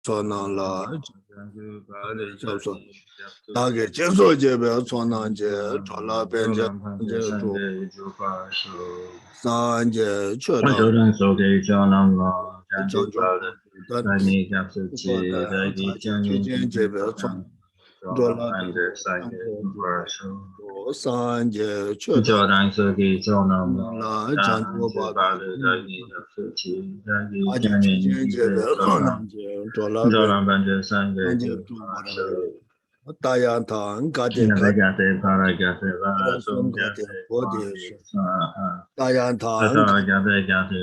Sonala, Nage, Jeso Jebe, Sonanje, Tola Benja, Sanje, Chodam, Janjo, Dola Sanje, Chodam, La, Janjo, Aja Jebe, Sonanje, Tola Benja, Dayantan, Gade, Parasum Gade, Bodhisattva, Dayantan, Parangade,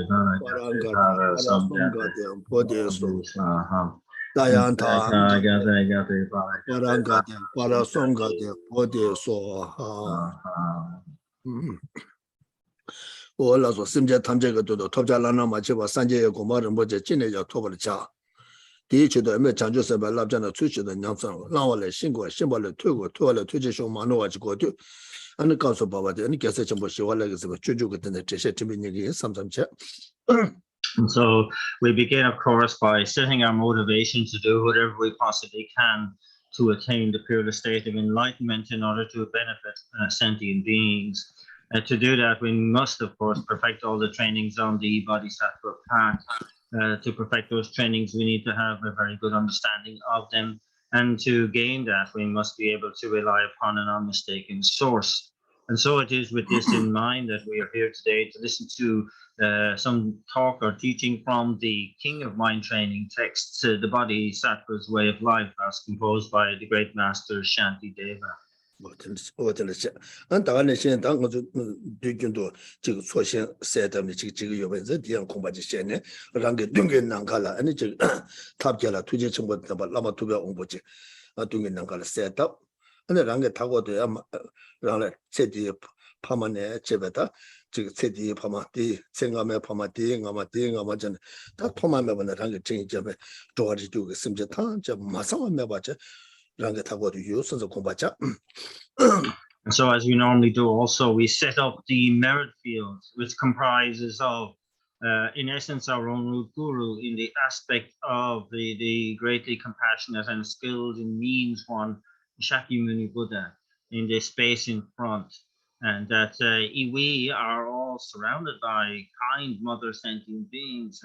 Parasum Gade, Bodhisattva, Dayantan, Parangade, Parasum Gade, Bodhisattva. Ola so Simja Tamjaka to the Topja Lana Machiva, Sanje Gomar and Boja Chineja Tobacha. Dicho the Eme Chanjo Seba Labjana Tuchi the Namsan, Lawale, Shingo, Shimbale, Tugo, Tuala, Tujo, Manoa, go to, and the Council Baba, and Gassation Boshiwala is a Chujuk in the Tesha Timini, sometimes. So we begin, of course, by setting our motivation to do whatever we possibly can to attain the peerless state of enlightenment in order to benefit sentient beings. To do that, we must, of course, perfect all the trainings on the Bodhisattva path. To perfect those trainings, we need to have a very good understanding of them. And to gain that, we must be able to rely upon an unmistaken source. And so it is with this in mind that we are here today to listen to some talk or teaching from the King of Mind Training texts, the Bodhisattva's Way of Life, as composed by the great master Shantideva. And Danish and Dango Dugundo, Social set of the Chichi of the Dian Combatisene, Rangi Dungan Nankala, and Tapjala, Tujic, but Lama Tuba Umbochi, Dungan Nankala set up, and the Ranga Tago de Ranga Cedi Pamane Cheveta, Cedi Pamati, Singame Pamati, Ngamating, Amajan, that Pomame when the Ranga change of George Duke, Simjatan, Masama Mebacha. And so, as we normally do, also we set up the merit field, which comprises of, in essence, our own root guru in the aspect of the greatly compassionate and skilled in means one Shakyamuni Buddha in the space in front, and that we are all surrounded by kind mother sentient beings,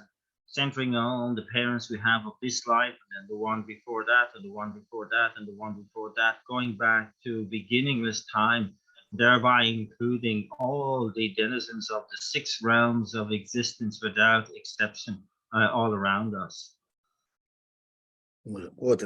centering on the parents we have of this life, and then the one before that, and the one before that, and the one before that, going back to beginningless time, thereby including all the denizens of the 6 realms of existence without exception, all around us. What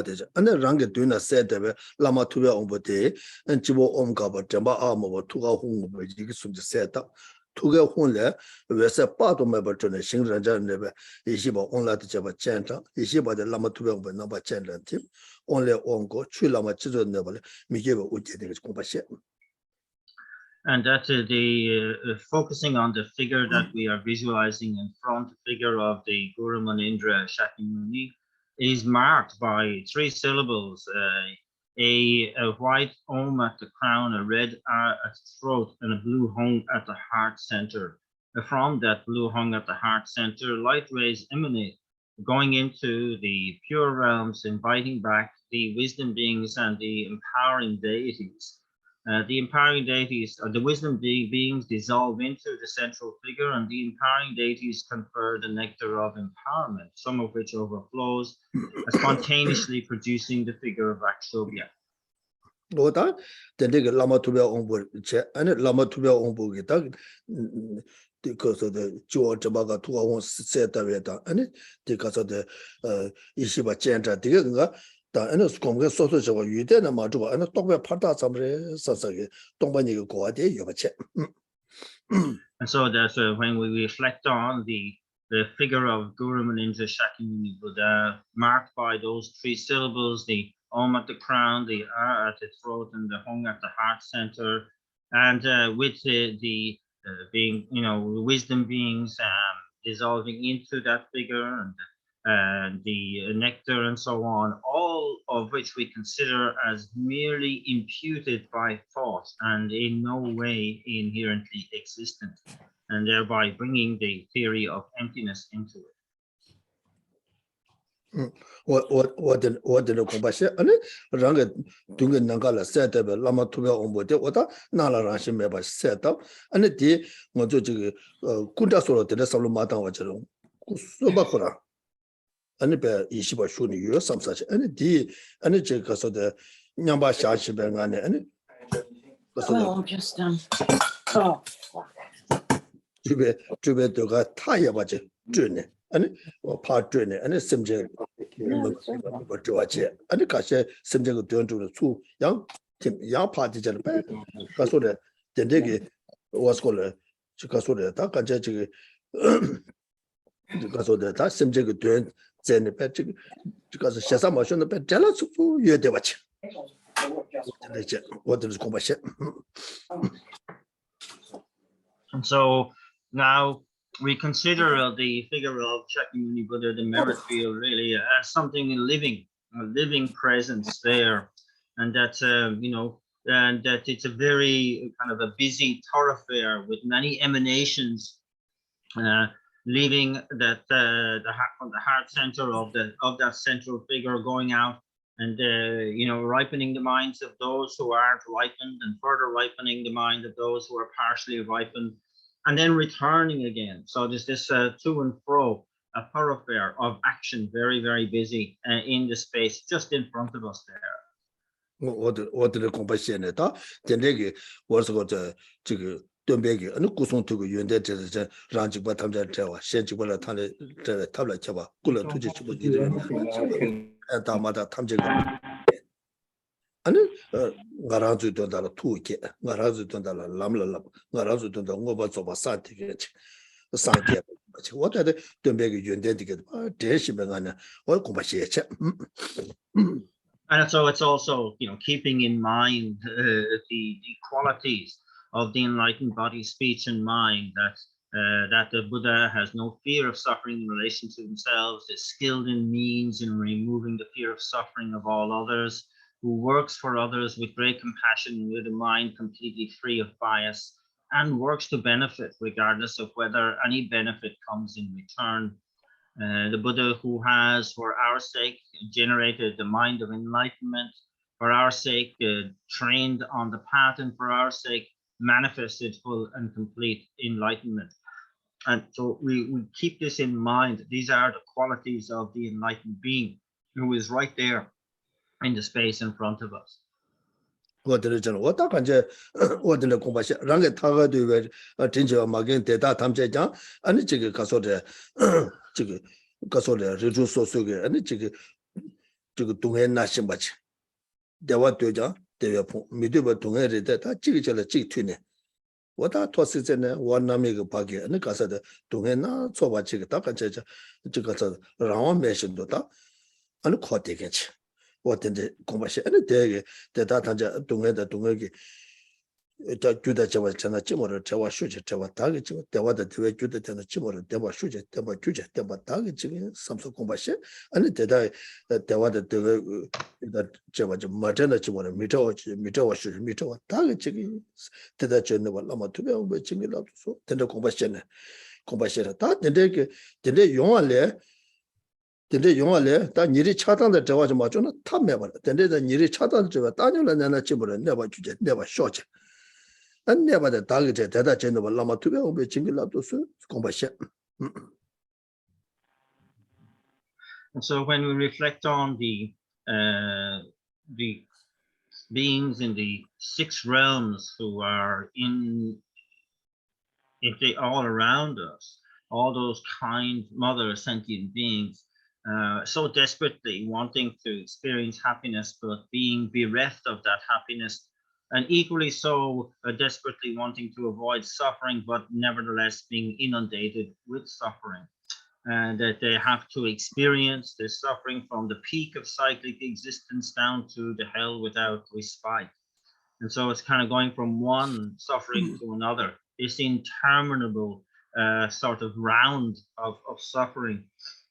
is it? And the Ranga Duna said that Lama Tuba Ombote and Chibo Omkaba, Jamba Amo, Tuga Hung, Jigsun set up. Tuga Hunle, we said part of my Bertone, Shin Rajan never, Ishiba only to Java Chanta, Ishiba the Lama Tuba number Chanta team, only Ongo, Chulama Chizo never, Mikiba Uti compassion. And that the focusing on the figure that we are visualizing in front, the figure of the Guru Manindra Shakyamuni, is marked by 3 syllables, a white Om at the crown, a red R at the throat, and a blue Hung at the heart center. From that blue Hung at the heart center, light rays emanate, going into the pure realms, inviting back the wisdom beings and the empowering deities. The empowering deities, or the wisdom beings, dissolve into the central figure, and the empowering deities confer the nectar of empowerment, some of which overflows, spontaneously producing the figure of Akshobhya. Lota, the nigger Lama Tuba Ombo, and Lama Tuba Ombo, because of the George Baga Tua set and because of the Ishiba Chanta, Diga. And it's come get social you did a module and talk about part of some Sasaki, don't buy you go a day, you have a check. And so that's when we reflect on the figure of Guru Manindra Shakyamuni Buddha, marked by those 3 syllables, the Om at the crown, the R at the throat, and the Hung at the heart center, and with the being, wisdom beings dissolving into that figure, and the nectar and so on, all of which we consider as merely imputed by thought and in no way inherently existent. and thereby bringing the theory of emptiness into it. what the compassion and ranga dunga nangala set up lama tubya ombo de wata nala rashi meba set up and the mojo jig kunda solo de solo mata wachero kusoba kora and be ishiba shuni yo samsachi and the and je kaso de nyamba shashi be ngane and Oh, just oh. jube doga taya baje june and pa june and simje and kashe simje go don to two young party jan pa kaso de dendege was called kaso de ta kanje ji kaso de ta simje go don zen pa ji kaso shasa ma shon pa jala su ye de bache what is compassion. And so now we consider the figure of Shakyamuni Buddha, the merit field, really as something living, a living presence there, and that and that it's a very kind of a busy thoroughfare with many emanations, leaving that from the heart center of that central figure, going out and ripening the minds of those who aren't ripened, and further ripening the mind of those who are partially ripened, and then returning again. So there's this to and fro, a thoroughfare of action, very, very busy in the space just in front of us there. What the compassion at all? Then was got to Dumbegi and Kusung to you and that Ranji Batam Tawa, Shenji Bola Tabla Chava, Kula Tuji and Tamada Tamja. And Garazu Dondala Tuki, Garazu Dondala Lamla, Garazu Donda Ngobas of a Santi, Santi. What are the Dumbegi you and dedicate? Deshimana, or Compassion. And so it's also, keeping in mind the qualities of the enlightened body, speech, and mind, that the Buddha has no fear of suffering in relation to themselves, is skilled in means in removing the fear of suffering of all others, who works for others with great compassion, with a mind completely free of bias, and works to benefit regardless of whether any benefit comes in return. The Buddha who has, for our sake, generated the mind of enlightenment, for our sake, trained on the path, and for our sake, manifested full and complete enlightenment. And so we keep this in mind. These are the qualities of the enlightened being who is right there in the space in front of us. What the region, what what in the compassion, Ranga Taga do Tinja Magin, Teta Tamja, and the Chigga Casode, Chigga Casode, Ritu Sosuga, and the Chigga Tungen Nashimach. There were Tuja, they were Miduba Tungeri, that Chigga Chig Twine. What are tosses in one Namiga Pagi, and the Casada Tungena, so what Chigga Taka Chigga Round mentioned Dota, and the Cotigage. What in the compassion and the day that Tanja Tunga Tungagi Judah Java Chana Chimor, Tawa Shuja, Tawa Target, Tawa the Judah Tana Chimor, Tawa Shuja, Tawa Juja, Tawa Target, some so compassion, and the day that Tawa that Java Matana Chimor, Mito Shuja, Mito Target, that General Lama to be over Chimil, so tender compassion. Compassion. That the day you only 근데 용할래 다 일이 차단될 때 와서 맞잖아 탐매 봐. 근데 다 일이 차단될 때 따녀라 내가 집으로 내가 주제 내가 쇼체. 안 내가 다 다게 대다 전도 라마 투베 오베 징글라도스 공부시. And so when we reflect on the beings in the 6 realms who are if they all around us, all those kind mother sentient beings, so desperately wanting to experience happiness, but being bereft of that happiness, and equally so desperately wanting to avoid suffering, but nevertheless being inundated with suffering, and that they have to experience the suffering from the peak of cyclic existence down to the hell without respite. And so it's kind of going from one suffering to another, this interminable sort of round of suffering.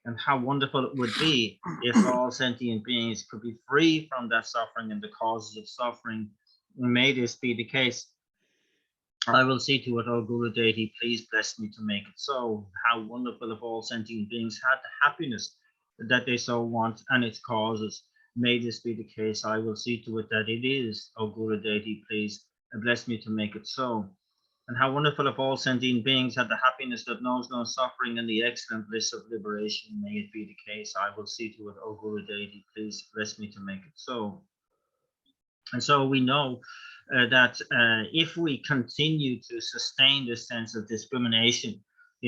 And how wonderful it would be if all sentient beings could be free from that suffering and the causes of suffering. May this be the case. I will see to it, O Guru Deity, please bless me to make it so. How wonderful if all sentient beings had the happiness that they so want and its causes. May this be the case. I will see to it that it is, O Guru Deity, please bless me to make it so. And how wonderful if all sentient beings had the happiness that knows no suffering and the excellent bliss of liberation. May it be the case. I will see to it, O Guru Deity, please bless me to make it so. And so we know that if we continue to sustain this sense of discrimination,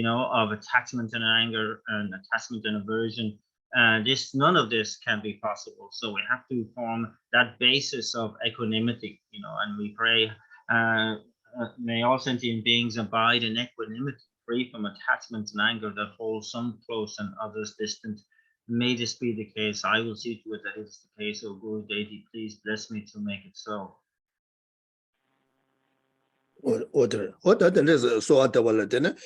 of attachment and anger and attachment and aversion, none of this can be possible. So we have to form that basis of equanimity, and we pray, may all sentient beings abide in equanimity, free from attachment and anger that hold some close and others distant. May this be the case. I will see to it that it is the case. O Guru Deity, please bless me to make it so. order is so at the wallet, and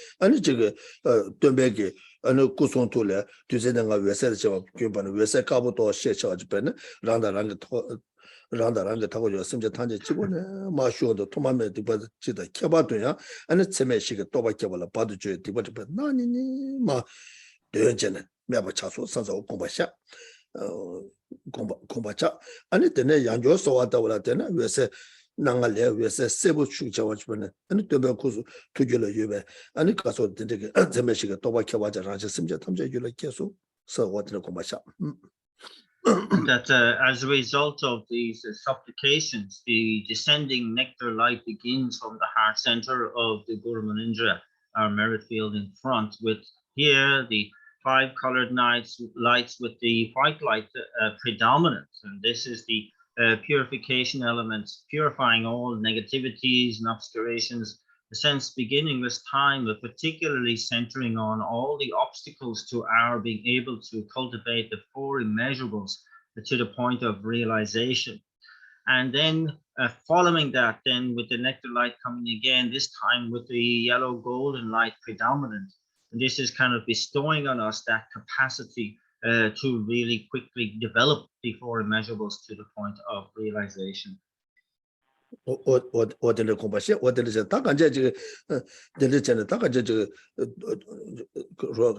jig Dumbegi, and Kuson Tule, to send a vessel of Cuban, Vesa Kabuto, She Charge Pen, Randa Ranga Tago, Simja Tanja Chibun, Masho, the Tomame, the Chita Kabatuya, and it's a meshik Toba Kabala, Padu, the Nani, Ma, Dujan, Mabachaso, Sons of Kombasha. Kombacha, and it then Yanjo so at the Walatena, we say Nangale, we say Sebu Chuchawachman, and it to Jula Yube, and it caso the Meshika Toba Kawaja Raja Simja Tamja Yula Keso, so what in a Kombasha. That as a result of these supplications, the descending nectar light begins from the heart center of the Guru Manindra, our merit field in front, with here the 5 colored lights with the white light predominant. And this is the purification elements, purifying all negativities and obscurations, the sense beginning this time, but particularly centering on all the obstacles to our being able to cultivate the 4 immeasurables to the point of realization. And then following that, then with the nectar light coming again, this time with the yellow golden light predominant. And this is kind of bestowing on us that capacity to really quickly develop the 4 immeasurables to the point of realization. What in the Kombasha, what is a Takaja, the legend of Takaja,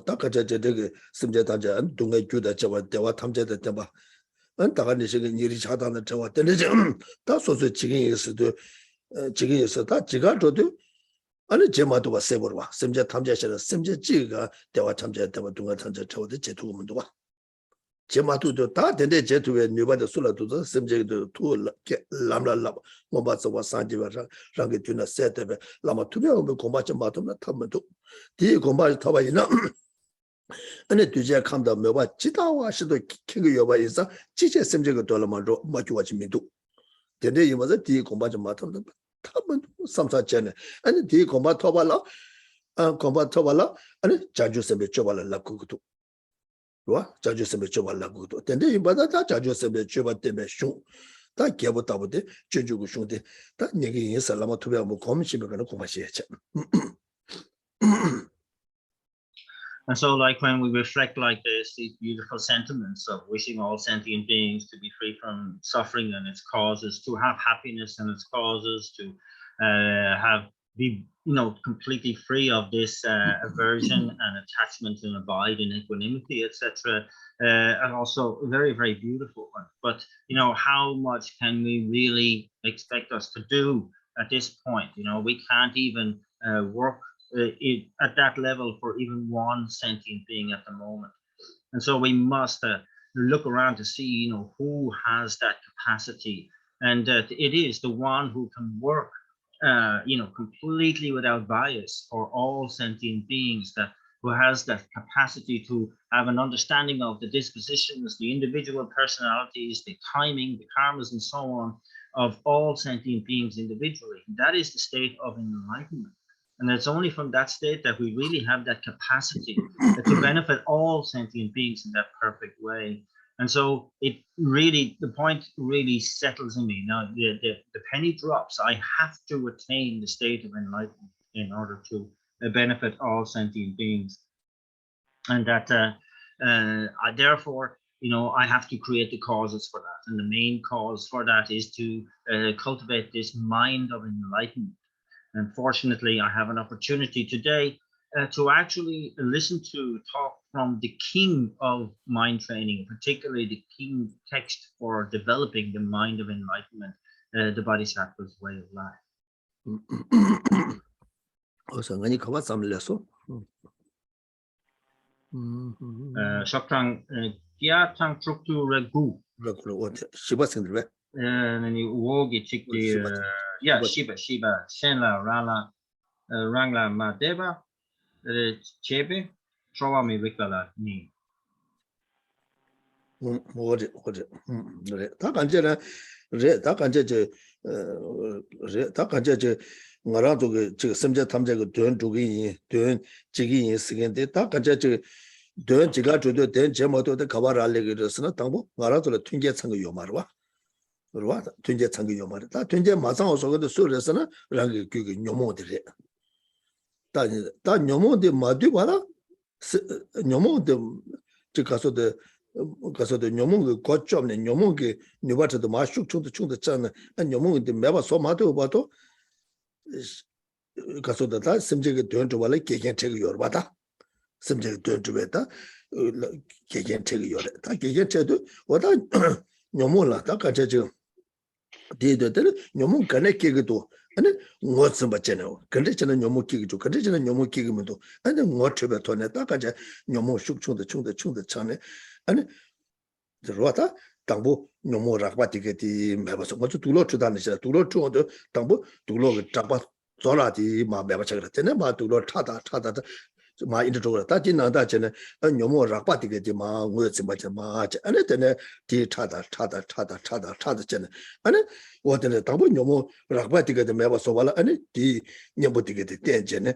Takaja, Simjataja, and Dunga Juda Java, Dewa Tamja the Tamba, and Taganish in Yirichatan the Java, the legend. That's what the chicken is to chicken is that Chigato do. And the Gemma was Seborwa, Simja Tamja, Simja Jiga, Dewa Tamja, Dewa Dunga Tanja, the Jetu Mundua. Gematu do that, and they jet to a new by the Sula to the subject to Lamla Lama, Mombasa was Sanjiva, Rangituna set Lama to be combat Matum Tamato. The combat Tawaina. And it did come down Mova Chitawa, should king Yoba is a chicha subject to Lamando, what you watch me do. The day was a tea combat Matum, some such and the combat Tawala, combat Tawala, and Jaju Sebe Chovala Lakutu. Judge Sebechoba Laguto. Then they but that Judge Sebechoba Temeshun. That Gabo Tabute, Juju Shunde, that Nigi is a Lama to be able to come, she began to come. And so, like when we reflect like this, these beautiful sentiments of wishing all sentient beings to be free from suffering and its causes, to have happiness and its causes, to be completely free of this aversion and attachment and abide in equanimity, etc. And also very, very beautiful one. But how much can we really expect us to do at this point? We can't even work at that level for even one sentient being at the moment. And so we must look around to see who has that capacity, and it is the one who can work completely without bias for all sentient beings, who has that capacity to have an understanding of the dispositions, the individual personalities, the timing, the karmas, and so on of all sentient beings individually. That is the state of enlightenment. And it's only from that state that we really have that capacity to benefit all sentient beings in that perfect way. And so the point really settles in me. Now, the penny drops. I have to attain the state of enlightenment in order to benefit all sentient beings. And that therefore, I have to create the causes for that. And the main cause for that is to cultivate this mind of enlightenment. Fortunately, I have an opportunity today to actually listen to talk from the king of mind training, particularly the king text for developing the mind of enlightenment, the Bodhisattva's way of life. Shoktang Gyatang Truktu Regu. And you walk it, yeah, Shiba, Shenla, Rala, Rangla, Madeva, Chebe, Trawami Vikala, Ni. Dön jiga judo den jemodo de kawara legirosna tambo ngarazola tunje chang yomarwa rwa tunje chang yomar ta tunje masang osogo de suresna rangi gyugi nyomodire ta nyomode madu wala nyomode jikaso de nyomong gochomne nyomong nyubata de mashuk chung de chana nyomong de meba so madu bato kaso de ta simje dön to wala gegen cheg yorbata 심지어 되는데다 개개 책이 요래 다 개개 책도 와다 녀모라 다 같이 저 대대들 녀모 간에 깨기도 아니 뭐좀 받잖아요 근데 저는 녀모 깨기죠 근데 저는 녀모 깨기면도 아니 뭐 쳐봐 돈에 다 같이 녀모 숙충도 충도 차네 아니 들어왔다 당부 녀모 락바티게티 매버서 뭐 둘로 주다니시라 둘로 주어도 당부 둘로 잡아 zorati ma beba chakra tene ma tulo chada ma intro ta tin da chene nyomo rakpa tige di ma ngwe chimba ma ane tene di chada chene ane wo tene tabu nyomo rakpa tige de meba so wala ane di nyembo tige de ten chene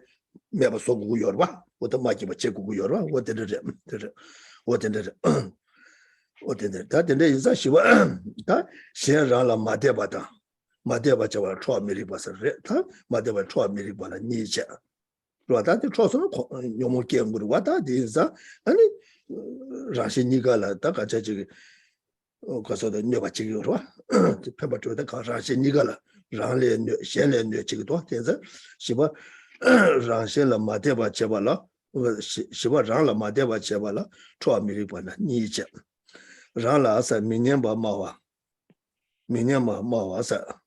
meba so gu yorwa wo ta ma ki ba che gu yorwa wo tene ta tene isa shiwa ta shen ra la ma de ba da Madeva Java Chua Miribas, Madeva Chua Miribala Nija. Rada the Choson, Yomo Game with Wata, Diza, and Rashi Nigala, Takachi, because of the Nevachi, the pepper to the Rashi Nigala, Ranle, Shell and Chigua, Shiva Ranshela Madeva Chevala, Shiva Rala Madeva Chevala, Chua Miribala Nija. Rala Asa Minyamba Mawa. Minyama Mawasa.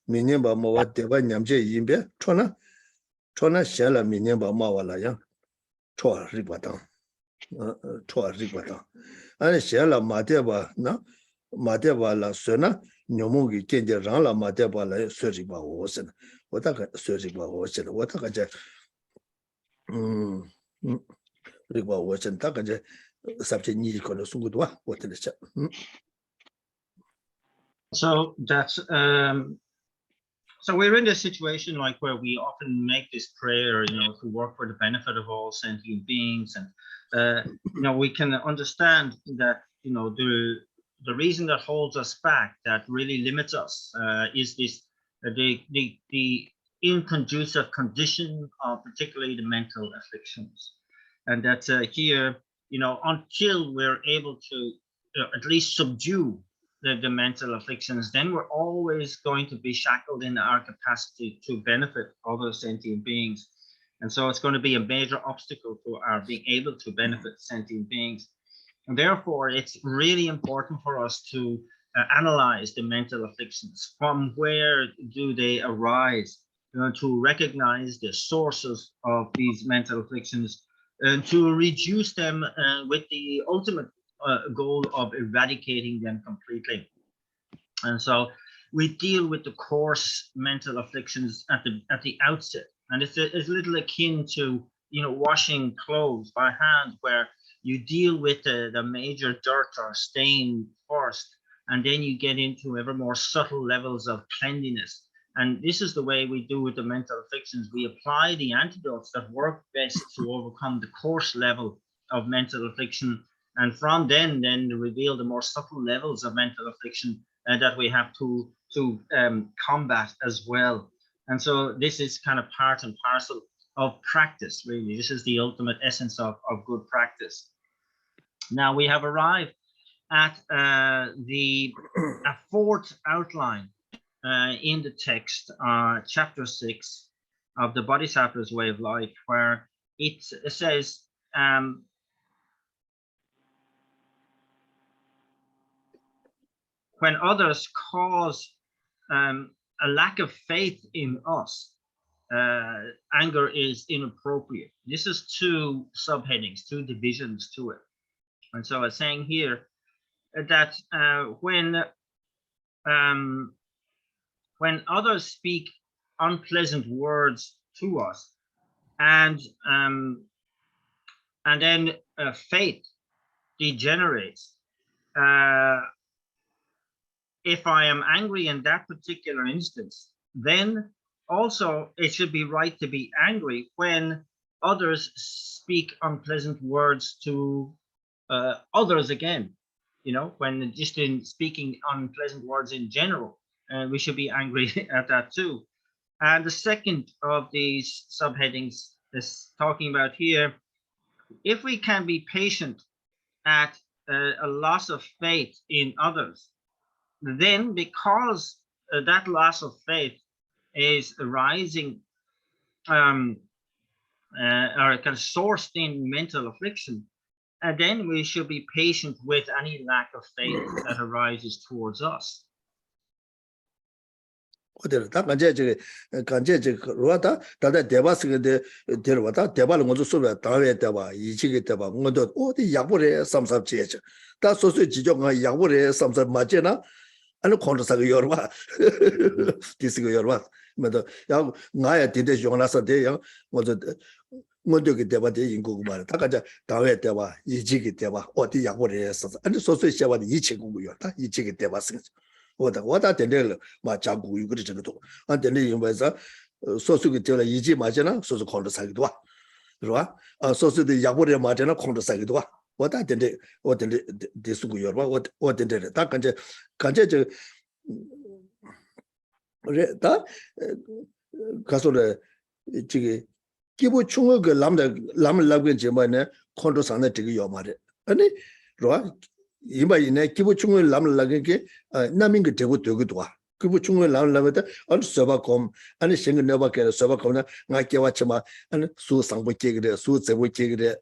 Minyamba Mawa Deva Nyamje Yimbe, Chona Shella Minyamba Mawala Yang, Choa Ribatan, and Shella Madeva La Sona, Nyomugi Kenja Rala Madeva La Surgiba Ocean, Wataka Surgiba Ocean, Wataka Riba Ocean, Takaja, Subject Niko Sugudwa, what is it? So that's so we're in this situation like where we often make this prayer, to work for the benefit of all sentient beings, and we can understand that the reason that holds us back, that really limits us, is this the inconducive condition of particularly the mental afflictions, and that here until we're able to at least subdue the mental afflictions, then we're always going to be shackled in our capacity to benefit other sentient beings. And so it's going to be a major obstacle to our being able to benefit sentient beings. And therefore, it's really important for us to analyze the mental afflictions. From where do they arise? To recognize the sources of these mental afflictions and to reduce them with the ultimate goal of eradicating them completely. And so we deal with the coarse mental afflictions at the outset, and it's a little akin to washing clothes by hand, where you deal with the major dirt or stain first, and then you get into ever more subtle levels of cleanliness. And this is the way we do with the mental afflictions. We apply the antidotes that work best to overcome the coarse level of mental affliction, and from then reveal the more subtle levels of mental affliction that we have to combat as well. And so this is kind of part and parcel of practice, really. This is the ultimate essence of good practice. Now we have arrived at a fourth outline in the text, chapter 6 of the Bodhisattva's Way of Life, where it says, when others cause a lack of faith in us, anger is inappropriate. This is two subheadings, two divisions to it. And so it's saying here that when others speak unpleasant words to us, and then faith degenerates, if I am angry in that particular instance, then also it should be right to be angry when others speak unpleasant words to others again. You know, when just in speaking unpleasant words in general, we should be angry at that too. And the second of these subheadings is talking about here, if we can be patient at a loss of faith in others, then because that loss of faith is arising or kind of sourced in mental affliction, and then we should be patient with any lack of faith that arises towards us. 다 간제 로다 다다 대바스게 데려와다 대발을 먼저 쏘면 다외 대바 이치게 대바 먼저 어디 약불에 삼삼지에죠 다 소소 지정가 약불에 삼삼 맞잖아 아니 콘트사가 여러와 디스가 여러와 먼저 야 나야 디데 조나서 대야 먼저게 대바데 인고고 말 다가자 다외 대바 이치게 대바 어디 약불에 삼삼 아니 소소 시와도 이치고고요 다 이치게 대바스 와다 된들 마자고 이거를 저도 안 된데 이거에서 소수게 되라 이지 맞잖아 소수 콘트 사기도 와 그러와 소수의 약보를 맞잖아 콘트 사기도 와 와다 된데 어된데 대수고 여봐 어된데 다 간제 저 그래다 가서래 저기 기부 충을 그 람을 라고 제만에 콘트 상에 되게 요 말에 아니 그러와 이마이네 기부 충을 람을 라게 남인 게 되고 와 기부 충을 람을 라면다 안 서바콤 아니 생각 내바게 서바콤나 나 개와치마 아니 수 상부께 그래 수 제부께 그래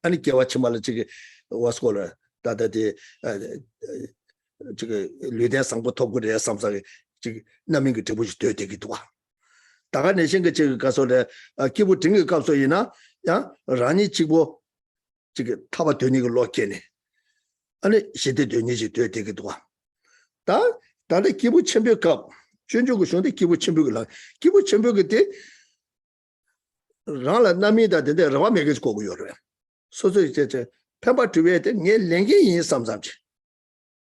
아니 개와치마를 저기 와스콜라 다다디 저기 류대 상부터 그래 삼사게 저기 남인 게 되고 되기도 와 다가 내신 게 저기 가서래 기부 등을 값소이나 야 라니 지고 저기 타바 되니 걸 놓겠네 아니 시대 되니지 되기도 와. 다들 기부 첨벽값 준주고 손데 기부 첨벽을 기부 첨벽 때 라라 남이다 되데 라와 메게스 고고 요래. 소소 이제 펜바 주베에 네 랭게인 삼삼지.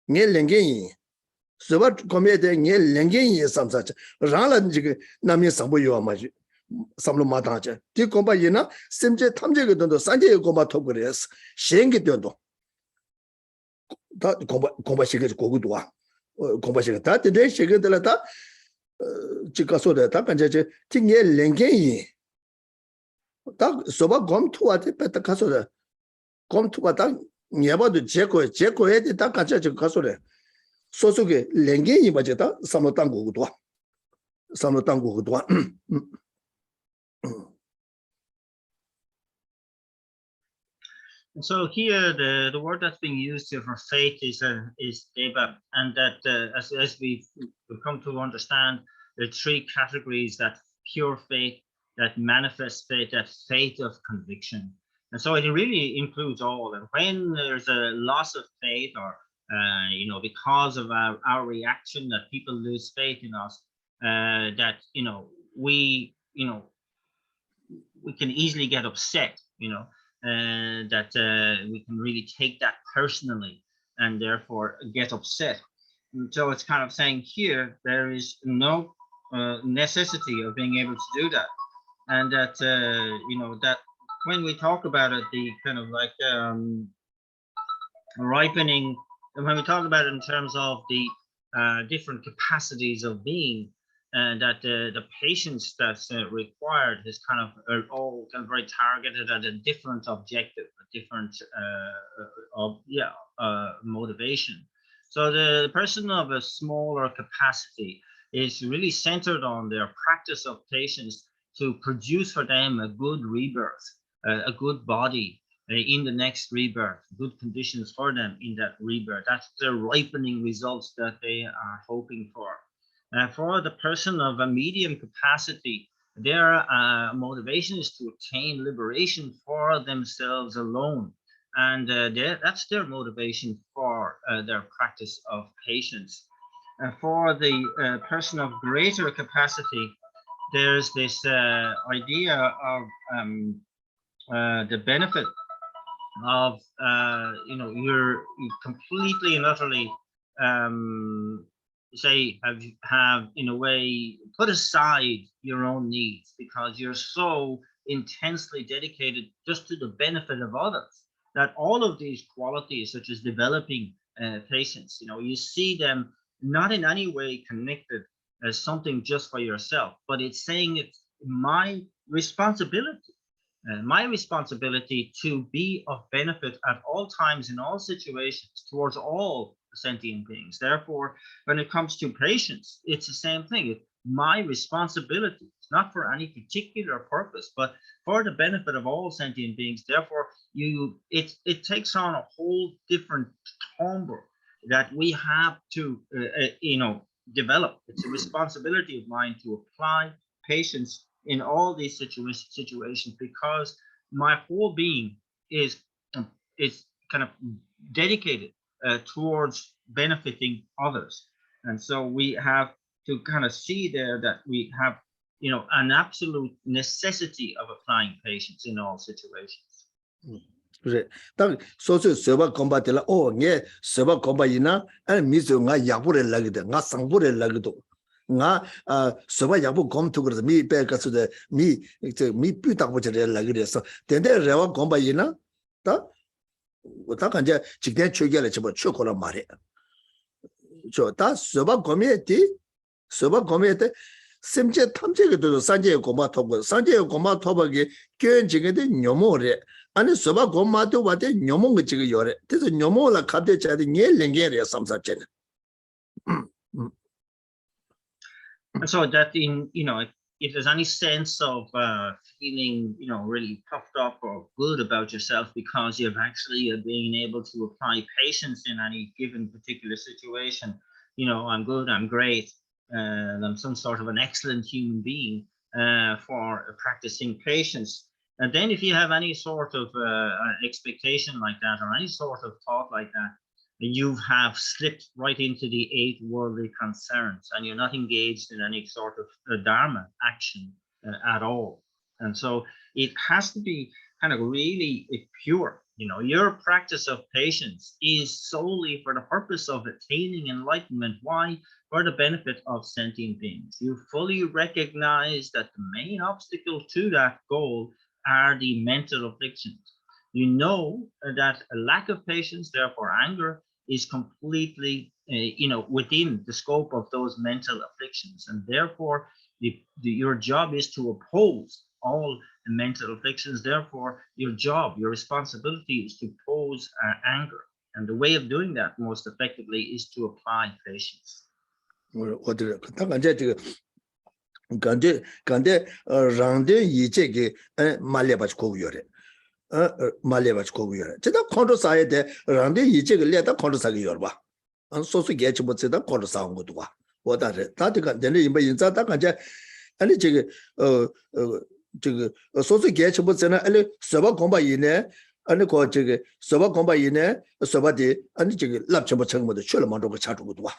네 랭게인 서버 코메데 네 랭게인 삼삼지. 라라 지금 남이 상보요 아마지. 삼로 마다자. 디 콤바이나 심제 탐제게 돈도 산제 콤바 토그레스. 시행게 돈도 다 공부시게 고고도 와 공부시게 다 되게 시게들다 지가서다 다 간제 팅에 랭게이 다 소바 검투한테 뺐다 가서다 검투가 다 녀바도 제거해 다 간제 가서래 소속에 랭게이 맞다 삼로 땅 고고도 와 삼로 땅 고고도 와 And so here, the word that's being used here for faith is deva, and that as we've come to understand, there are three categories: that pure faith, that manifest faith, that faith of conviction. And so it really includes all. And when there's a loss of faith, or because of our reaction, that people lose faith in us, that we can easily get upset. That we can really take that personally and therefore get upset. And so it's kind of saying here there is no necessity of being able to do that, and that that when we talk about it, the kind of like ripening, and when we talk about it in terms of the different capacities of being, that the patience that's required is kind of all kind of very targeted at a different objective, a different motivation. So the person of a smaller capacity is really centered on their practice of patience to produce for them a good rebirth, a good body in the next rebirth, good conditions for them in that rebirth. That's the ripening results that they are hoping for. For the person of a medium capacity, their motivation is to attain liberation for themselves alone. And that's their motivation for their practice of patience. For the person of greater capacity, there's this idea of the benefit of you're completely and utterly say have in a way put aside your own needs because you're so intensely dedicated just to the benefit of others that all of these qualities, such as developing patience, you see them not in any way connected as something just for yourself, but it's saying it's my responsibility to be of benefit at all times in all situations towards all sentient beings. Therefore, when it comes to patience, it's the same thing. It's my responsibility. It's not for any particular purpose, but for the benefit of all sentient beings. Therefore, it takes on a whole different timbre that we have to develop. It's a responsibility of mine to apply patience in all these situations because my whole being is kind of dedicated towards benefiting others. And so we have to kind of see there that we have an absolute necessity of applying patience in all situations. 그래. 딱 소소 서바 콤바텔라 게 서바 콤바이나 아니 미소 nga 야부를 라기도 nga 상부를 라기도 nga 서바 야부 콤투 그래서 미 배가서데 미 삐딱 버저를 라기래서 된데 레와 콤바이나 다 간제 직대 추결에 저 추고라 말해. 저다 서바 콤에티 심제 탐제게도 산제 고마 토고 산제 고마 토박이 견징에도 녀모래 아니 서바 고마도 와데 녀몽 지가 요래 그래서 녀모라 갑대 자데 녜랭게래 삼사체는 so that if there's any sense of feeling really puffed up or good about yourself because you've actually been able to apply patience in any given particular situation, I'm good, I'm great, I'm some sort of an excellent human being for practicing patience. And then if you have any sort of expectation like that or any sort of thought like that, you have slipped right into the 8 worldly concerns and you're not engaged in any sort of dharma action at all. And so it has to be kind of really pure. Your practice of patience is solely for the purpose of attaining enlightenment. Why? For the benefit of sentient beings. You fully recognize that the main obstacle to that goal are the mental afflictions. You know that a lack of patience, therefore anger, is completely within the scope of those mental afflictions, and therefore your job is to oppose all the mental afflictions. Therefore your responsibility is to oppose anger, and the way of doing that most effectively is to apply patience. 간데 랑데 이제게 말레바치 고요래 말레바치 고요래 제가 컨트롤사에 대 랑데 이제게 레다 컨트롤사게 열봐 소소 게치 못세다 컨트롤사온 것도 와 뭐다래 다들 내내 임바 인자다 간제 아니 저게 소소 게치 못세나 아니 서바 공바이네 아니 거 저게 서바 공바이네 서바디 아니 저게 랍쳐 못 청모도 출만도 차주고도 와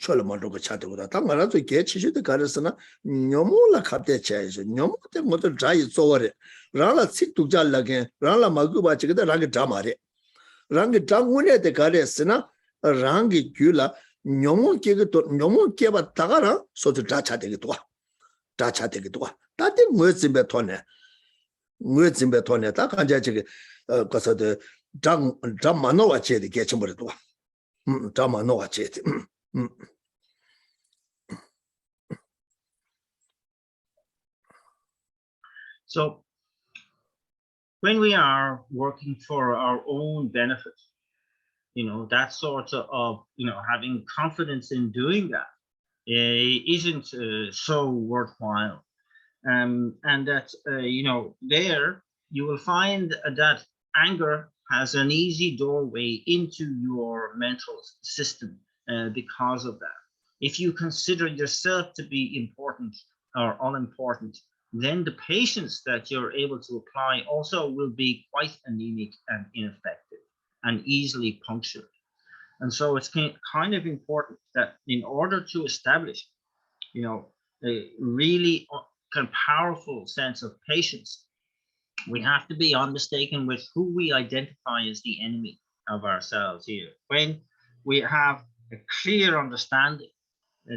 철만도가 차도다 당가라서 개치시도 가르스나 녀모라 갑대체에서 녀모때 모두 자이 쪼거래 라라 식두잘라게 라라 마구바 지게다 랑게 담아래 랑게 장군에데 가르스나 랑게 귤라 녀모께가 또 녀모께바 다가라 소도 자차되기도 와 다데 뭐쯤에 토네 다 간자 지게 거서도 장 만노와 제데 개침버려도 와 장만노와 제데 So when we are working for our own benefit, that sort of having confidence in doing that isn't so worthwhile. And that, there you will find that anger has an easy doorway into your mental system because of that. If you consider yourself to be important or unimportant, then the patience that you're able to apply also will be quite anemic and ineffective and easily punctured. And so it's kind of important that in order to establish, a really kind of powerful sense of patience, we have to be unmistaken with who we identify as the enemy of ourselves here. When we have a clear understanding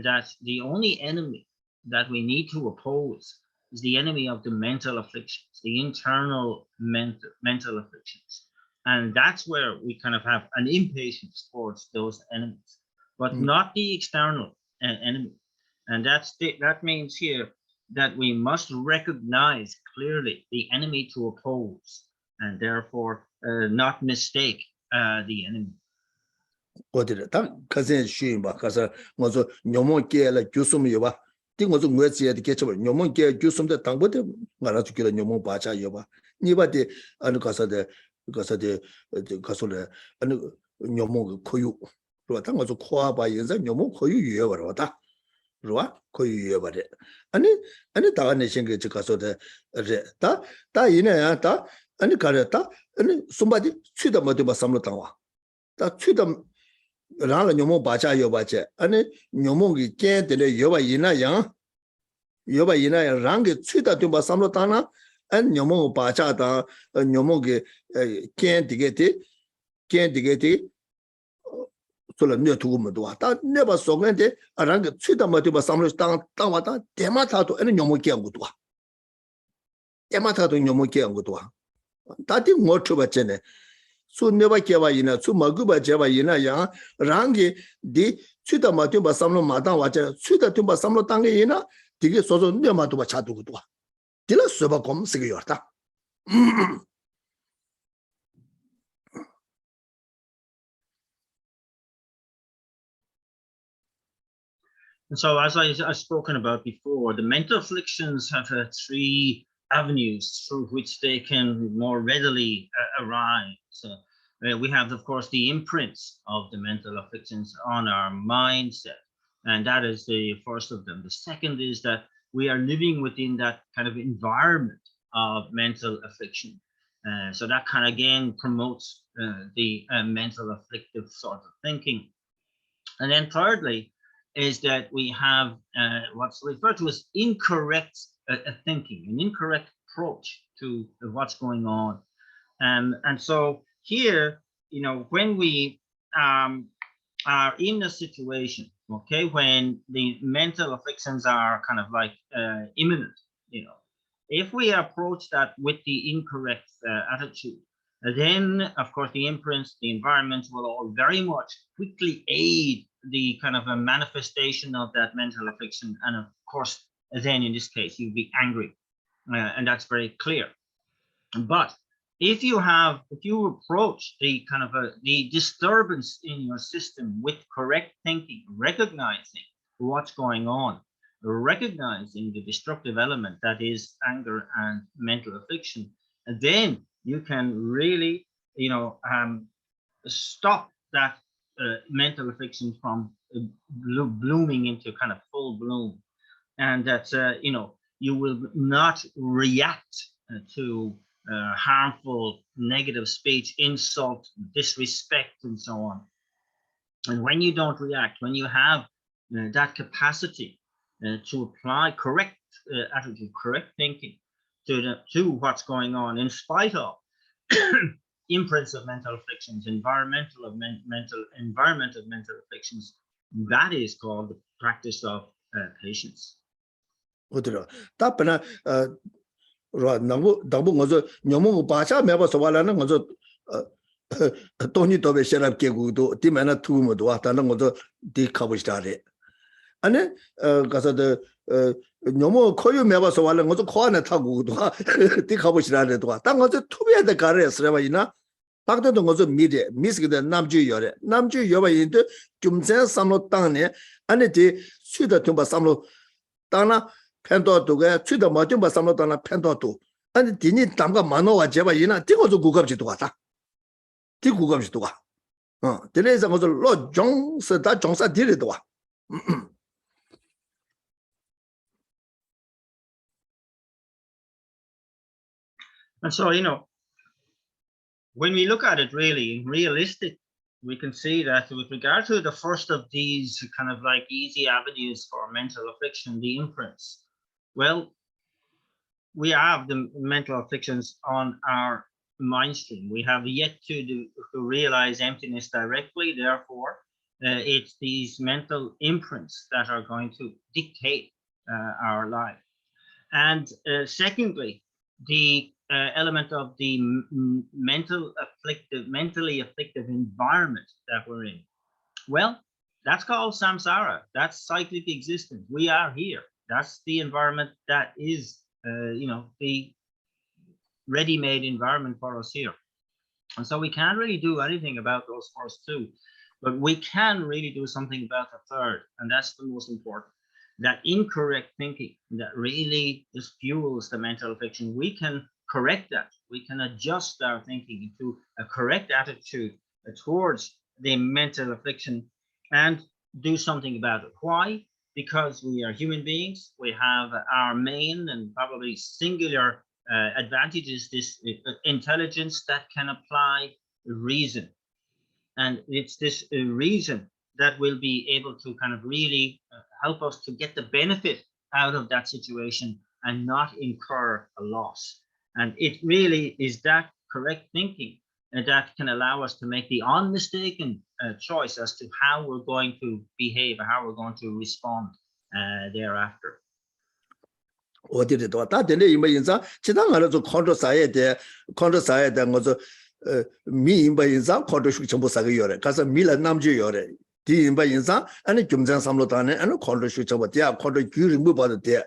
that the only enemy that we need to oppose is the enemy of the mental afflictions, the internal mental afflictions. And that's where we kind of have an impatience towards those enemies, but not the external enemy. And that means here that we must recognize clearly the enemy to oppose, and therefore not mistake the enemy. 어디래? 다 가서 쉬인 봐. 가서 뭐서 녀몽께라 교수님이 봐. 띵어서 뭐지에도 개쳐 녀몽께 교수님도 당보대 말아 주기로 녀몽 바자여 봐. 니바데 아니 가서데 가서래 아니 녀몽 코유. 그러다 당어서 코아 봐 인자 녀몽 코유 유여 버려다. 그러와 코유 유여 버려. 아니 다가네 생게 가서데 다 이내야 다 아니 가려다 아니 somebody 취다 뭐도 봐 삼로 당와. 다 취다 라라 녀모 바자 여바제 아니 녀모기 ቄ데레 여바 이나야 랑게 취다 좀 삼로 타나 안 녀모 바자다 녀모기 ቄ디게티 솔람녀 두고면도 왔다 내가 속는데 랑게 취다 뭐도 삼로 땅와다 대마타도 아니 녀모 ቄ고도 와 대마타도 녀모 ቄ고도 와 다디 뭐 쳐봤잖아 su neba kewa ina, su maguba jewa ina yang, rangi di suida ma tumba samlo matang wacha, suida tumba samlo tangi ina, digi sozo nema tuba chatugu tuwa. Dila soba kom sigi yorta. And so, as I've spoken about before, the mental afflictions have three avenues through which they can more readily arise. We have, of course, the imprints of the mental afflictions on our mindset, and that is the first of them. The second is that we are living within that kind of environment of mental affliction. So that kind of again promotes the mental afflictive sort of thinking. And then thirdly is that we have what's referred to as incorrect thinking, an incorrect approach to what's going on. And so here, when we are in a situation, okay, when the mental afflictions are kind of like imminent, if we approach that with the incorrect attitude, then of course the imprints, the environment will all very much quickly aid the kind of a manifestation of that mental affliction. And of course, then in this case, you'd be angry. And that's very clear. But if you approach the kind of the disturbance in your system with correct thinking, recognizing what's going on, recognizing the destructive element that is anger and mental affliction, and then you can really, stop that mental affliction from blooming into kind of full bloom, and that you will not react to harmful, negative speech, insult, disrespect, and so on. And when you don't react, when you have that capacity to apply correct attitude, correct thinking to what's going on, in spite of imprints of mental afflictions, environment of mental afflictions, that is called the practice of patience. 나무 거저 녀몽 바자 매버서 와라는 거저 돈이 더베 셔랍 개구도 디메나 투모도 왔다는 거저 디카보시다래 아니 가서도 녀몽 코유 매버서 와라는 거저 코안에 타고도 디카보시다래도 왔다 거저 투비에다 가래스라바이나 딱도 동거서 미래 미스기다 남주 요래 남주 요바 인도 좀전 삼로 땅에 안에디 수다 좀 삼로 땅나 팬도도가 수다 뭐좀 삼로 땅나 팬도도 아니 디니 담가 만노와 제바 이나 띵어도 구급지도 왔다 디 구급지도 와 데레서 거서 로 종서다 종사 디리도 와 And so, when we look at it really realistic, we can see that with regard to the first of these kind of like easy avenues for mental affliction, the inference, well, we have the mental afflictions on our mind stream. We have yet to realize emptiness directly. Therefore, it's these mental imprints that are going to dictate our life. And secondly, the element of the mentally afflictive environment that we're in. Well, that's called samsara. That's cyclic existence. We are here. That's the environment that is, the ready-made environment for us here. And so we can't really do anything about those first two, but we can really do something about the third, and that's the most important. That incorrect thinking that really just fuels the mental affliction. We can correct that. We can adjust our thinking into a correct attitude towards the mental affliction and do something about it. Why? Because we are human beings. We have our main and probably singular advantages, this intelligence that can apply reason. And it's this reason that will be able to kind of really help us to get the benefit out of that situation and not incur a loss. And it really is that correct thinking that can allow us to make the unmistaken choice as to how we're going to behave, how we're going to respond thereafter. 어디에도 다 되네 이마 인사 지당 알아서 컨트롤 사이에 된 거서 미 인바 인사 컨트롤 식 정보 사가 요래 가서 미라 남주 요래 디 인바 인사 아니 금장 삼로다네 아니 컨트롤 식 정보 대야 컨트롤 규를 못 받을 때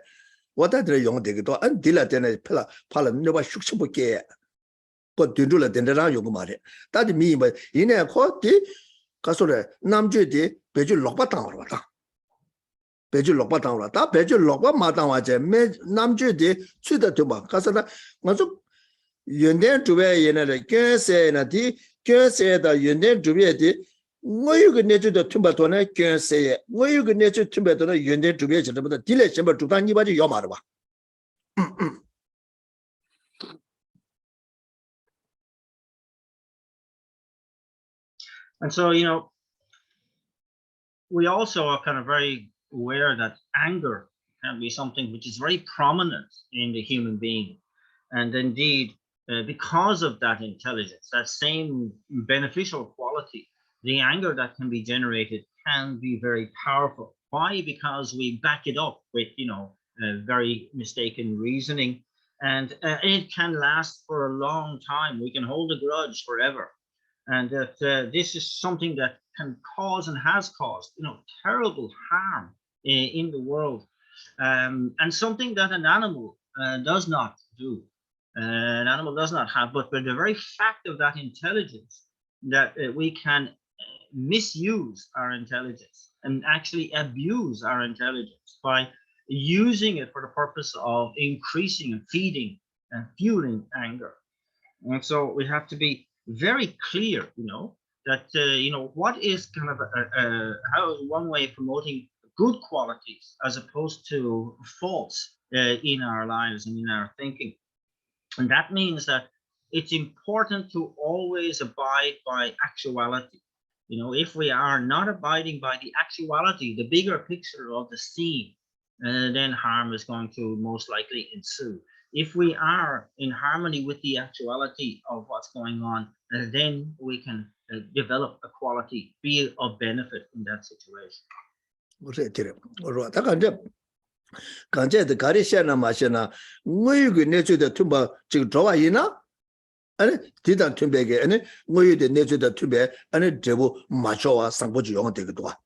와다들 용 되기도 안 딜라 때네 팔라 너바 식 정보 게 뒷줄라 된다라 요거 말해 다디 미 인바 이내 코디 가서래 남주디 배주 록바 당으로 왔다 배주 록바 당으로 왔다 배주 록바 마당와제 매 남주디 취다 좀 가서라 먼저 연대 주변에 얘네들 견세나디 견세다 연대 주변에디 뭐유그 내주도 tum바도네 견세에 뭐유그 내주 tum바도네 연대 주변에 저보다 딜레 셈버 두단 이바지 요 말아 봐. And so, we also are kind of very aware that anger can be something which is very prominent in the human being. And indeed, because of that intelligence, that same beneficial quality, the anger that can be generated can be very powerful. Why? Because we back it up with, very mistaken reasoning, and it can last for a long time. We can hold a grudge forever. And that this is something that can cause and has caused, terrible harm in the world, and something that an animal does not do. An animal does not have, but the very fact of that intelligence, that we can misuse our intelligence and actually abuse our intelligence by using it for the purpose of increasing and feeding and fueling anger. And so we have to be very clear, that what is kind of how is one way of promoting good qualities as opposed to faults in our lives and in our thinking. And that means that it's important to always abide by actuality. If we are not abiding by the actuality, the bigger picture of the scene, then harm is going to most likely ensue. If we are in harmony with the actuality of what's going on, then we can develop a quality, be of benefit in that situation. 간제의 가리시나 마시나 뭐유그 내주의 tum바 지금 좋아이나 아니 디단 tum베게 아니 뭐유의 내주의 tum베 아니 제부 마초와 상보지 용어 되기도 와.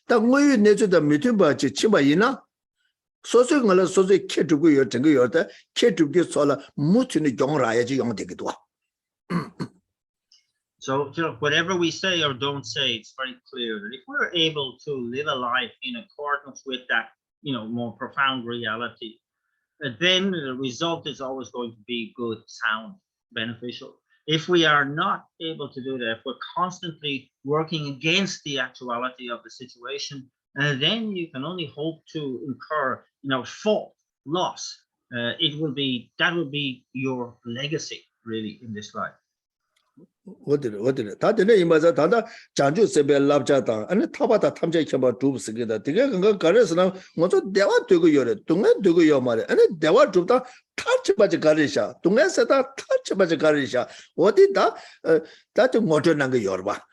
다 뭐유 내주의 미tum바 지 치바이나 소소ങ്ങള 소소 캐두고요整个有的캐두기 소라 무튼이 용어라야지 용어 되기도 와. So, whatever we say or don't say, it's very clear that if we're able to live a life in accordance with that, more profound reality, then the result is always going to be good, sound, beneficial. If we are not able to do that, if we're constantly working against the actuality of the situation, then you can only hope to incur, fault, loss. That will be your legacy, really, in this life. What did it? That didn't imagine that Janju Sebe Labjata and the Tabata Tamja Kamba Dub Sigida. The Garisana was a Deva Dugu Yore, Tunga Dugu Yomare, and a Deva Duta touch Bajagarisha, Tunga said that touch Bajagarisha. What did that? That Motonanga Yorba.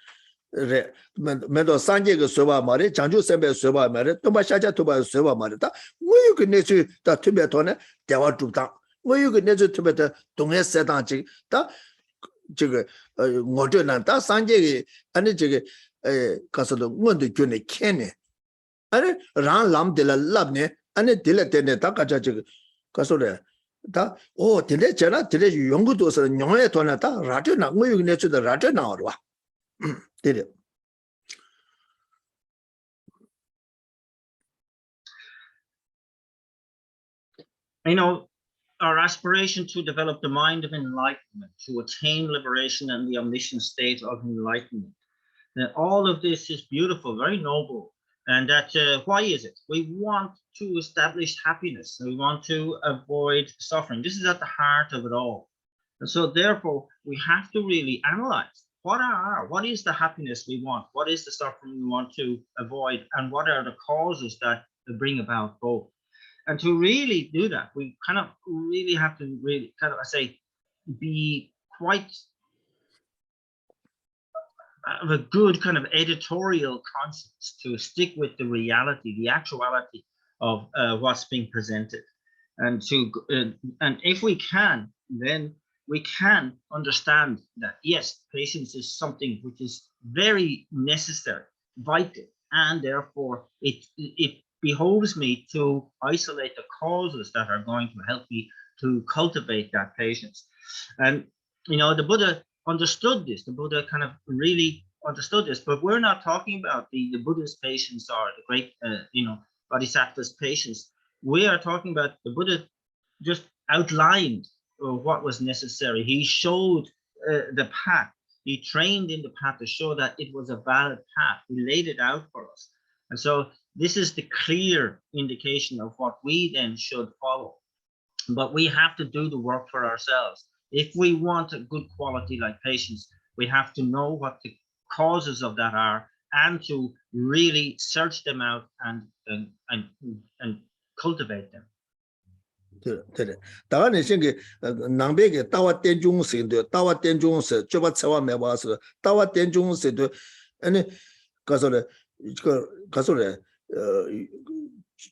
Medo Sanjay Soba Mare, Janju Sebe Soba Mare, Tomashaja Toba Soba Marita. Where you can nature that Tibetone, Deva Duta. Where you can nature Tibet, Tunga said that. 저거 모저난 다 산제기 아니 저게 가서도 뭔데 교내 캐네 아니 란 람들라 랍네 아니 딜레테네 다 가자 저거 가서래 다오 딜레잖아 딜레 연구도서 영어에 돈나다 라디오나 뭐 여기 내주다 라디오 나와라 딜레 Our aspiration to develop the mind of enlightenment, to attain liberation and the omniscient state of enlightenment. And all of this is beautiful, very noble. And that, why is it? We want to establish happiness. We want to avoid suffering. This is at the heart of it all. And so therefore, we have to really analyze what is the happiness we want? What is the suffering we want to avoid? And what are the causes that bring about both? And to really do that, we kind of really have to be quite of a good kind of editorial conscience to stick with the reality, the actuality of what's being presented. And if we can, then we can understand that, yes, patience is something which is very necessary, vital, and therefore it behoves me to isolate the causes that are going to help me to cultivate that patience. And, the Buddha understood this. The Buddha kind of really understood this, but we're not talking about the Buddha's patience or the great, Bodhisattva's patience. We are talking about the Buddha just outlined what was necessary. He showed the path. He trained in the path to show that it was a valid path. He laid it out for us. And so this is the clear indication of what we then should follow. But we have to do the work for ourselves. If we want a good quality like patience, we have to know what the causes of that are and to really search them out and cultivate them. 다가는 생게 남백에 따와 땡중생도 따와 땡중세 저바 차와 매봐서 따와 땡중세도 아니 가서래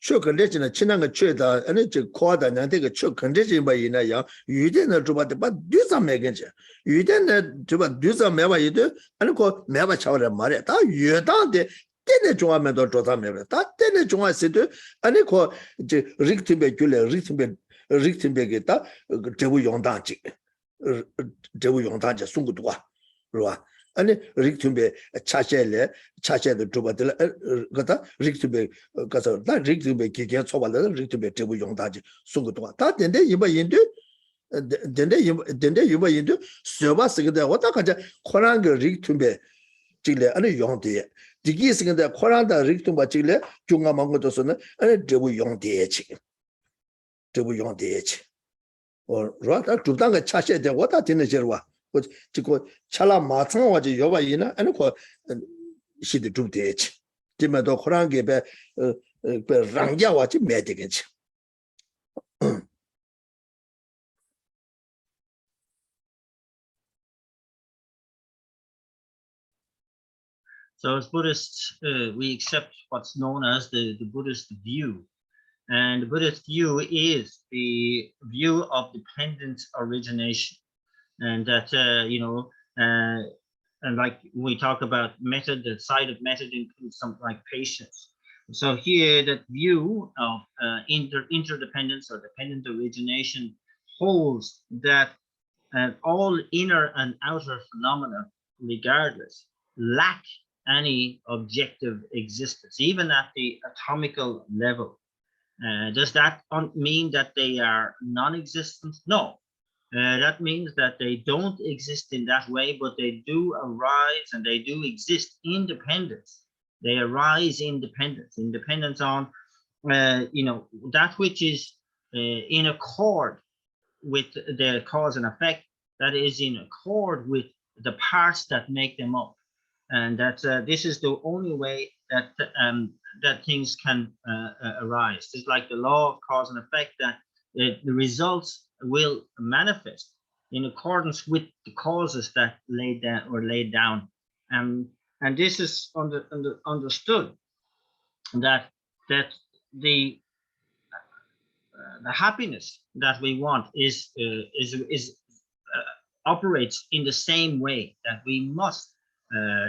저 근데지는 지난거 최다 아니 저 코아다 나한테 저 근데지 뭐이나야 유대는 주바데 바 뒤sam매겐지 유대는 주바 뒤sam매봐이도 아니 그 매봐 차오래 말이야 다 유다한테 때내 중하면도 조사매봐 다 때내 중하세도 아니 그 이제 릭트베 줄래 릭트베게다 제부 용단지 송구도와 그러와 아니 릭트베 차셰도 주바들 그다 릭트베 가서 다 릭트베 기계 초발을 릭트베 제부 용단지 송구도와 다 된데 이바인도 된데 이바인도 서바스게다 왔다 가자 코란게 릭트베 지래 아니 용대 디기스게다 코란다 릭트바 지래 중앙만 것도서는 아니 제부 용대치 제부 용대치 라다 주당가 차셰데 왔다 되는 저와 지고 차라 마찬가지 요바이나 아니 그 시대 좀 되지 디마도 코란게 배 랑자와지 매되겠지 So as Buddhists, we accept what's known as the Buddhist view. And the Buddhist view is the view of dependent origination. And that, and like we talk about method, the side of method includes something like patience. So here, that view of interdependence or dependent origination holds that all inner and outer phenomena regardless, lack any objective existence, even at the atomical level. Does that mean that they are non-existent? No. That means that they don't exist in that way, but they do arise and they do exist independent. They arise independence on, that which is in accord with the cause and effect, that is in accord with the parts that make them up. And that this is the only way that that things can arise. It's like the law of cause and effect, that the results will manifest in accordance with the causes that laid down. And this is understood that the happiness that we want is operates in the same way, that we must,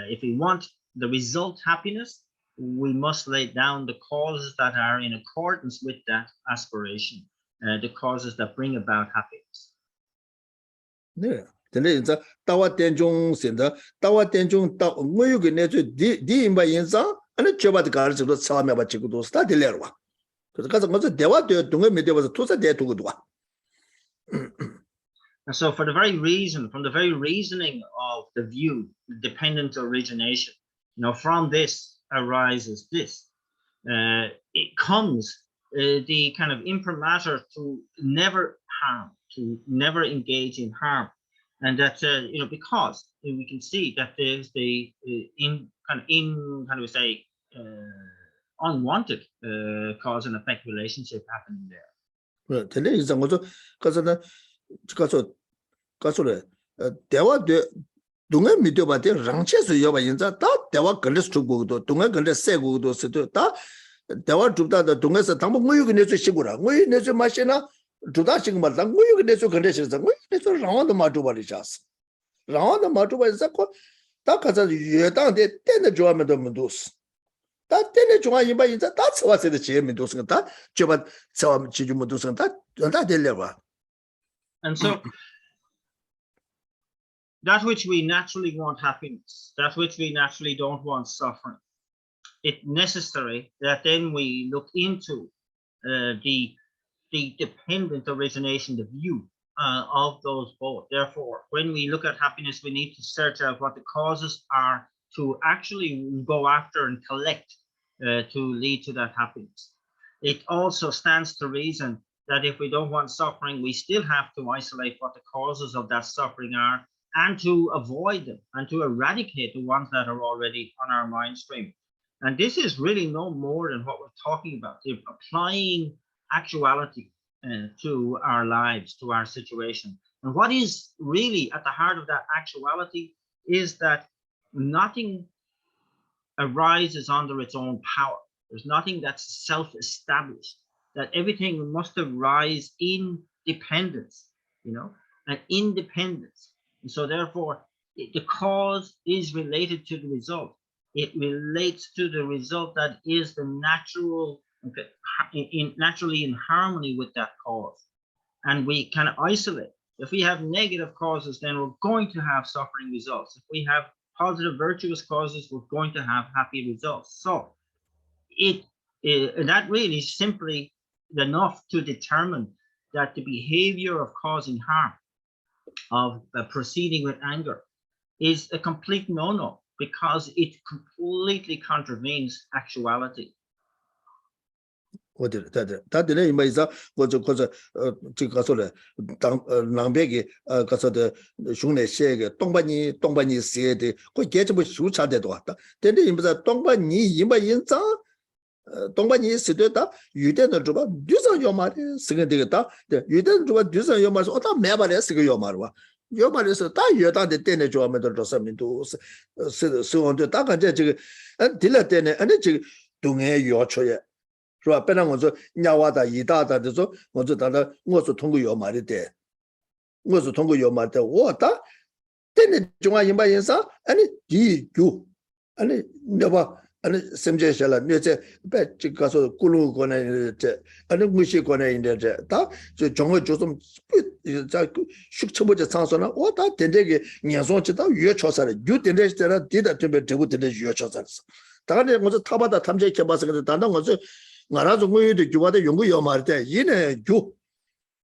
if we want the result happiness, we must lay down the causes that are in accordance with that aspiration, the causes that bring about happiness. 네, 근데 이제 다와 된종 센다, 다와 된종 다 뭐유게 내주 디임바 인자 아니 줘봐도 가르쳐도 처음에 받치고도 스타딜레로 와. 그래서 가서 먼저 대화도 동에 메대와서 투사 대두고도 와. And so from the very reasoning of the view, dependent origination, from this arises this. It comes the kind of imprimatur to never harm, to never engage in harm. And that, because we can see that there's the unwanted cause and effect relationship happening there. 근데 이제 뭐죠? 가서래 대화도 동에 미디어바데 랑체서 여바 인자 다 대화 걸레스 주고도 동에 걸레 세고도 쓰도 다 대화 주다다 동에서 당부 뭐유게 내서 시고라 뭐유 내서 마시나 주다식 말다 뭐유게 내서 걸레서 뭐 내서 라운드 마주바리자스 라운드 마주바리자 다 가서 예당데 때는 좋아하면도 문도스 다 때는 좋아 이바 인자 다 처와서도 제면도스 다 저바 처음 지주문도스 다 될려봐. And so that which we naturally want happiness, that which we naturally don't want suffering, it's necessary that then we look into the dependent origination, the view of those both. Therefore, when we look at happiness, we need to search out what the causes are to actually go after and collect to lead to that happiness. It also stands to reason that if we don't want suffering, we still have to isolate what the causes of that suffering are and to avoid them and to eradicate the ones that are already on our mind stream. And this is really no more than what we're talking about, applying actuality to our lives, to our situation. And what is really at the heart of that actuality is that nothing arises under its own power. There's nothing that's self-established, that everything must arise in dependence, and independence. And so therefore, the cause is related to the result. It relates to the result that is the natural, naturally in harmony with that cause. And we can isolate. If we have negative causes, then we're going to have suffering results. If we have positive, virtuous causes, we're going to have happy results. So that really is simply enough to determine that the behavior of causing harm, of proceeding with anger, is a complete no-no, because it completely contravenes actuality. 다들 이마이자 거저 지가서래 남백이 가서도 흉내 세게 동반이 세데 그 계속 수차대도 왔다. 근데 이마자 동반이 이마 인자 동반이 세대다 유대는 좀 뒤서 요말이 쓰게 되겠다. 유대는 좀 뒤서 요말서 어다 매발에 쓰게 요말와. 요말에서 다 여당데 때내 좋아하면도 저서민도 스원도 다 간제 지금 딜라 때내 아니 지금 동해 요초에是吧？本来我说냐와다 이다다 그래서 먼저 다다我是通过有말이 돼. 我是通过有말이 돼. 我다 때는 중앙 인바 인사 아니 디교 아니 여봐 아니 semjeshala 뇌제 배 가서 꿀로 거네 제 아니 무시 거네 인데 다저 정어 조금 자 숙처버제 상소나 오다 된대게 녀송치다 유여 조사를 유 된대스라 디다 되게 되고 된대 유여 조사를 다가네 먼저 타바다 탐지해 봐서 근데 단단 것을 나라도 뭐에도 주바다 연구 요말 때 이네 주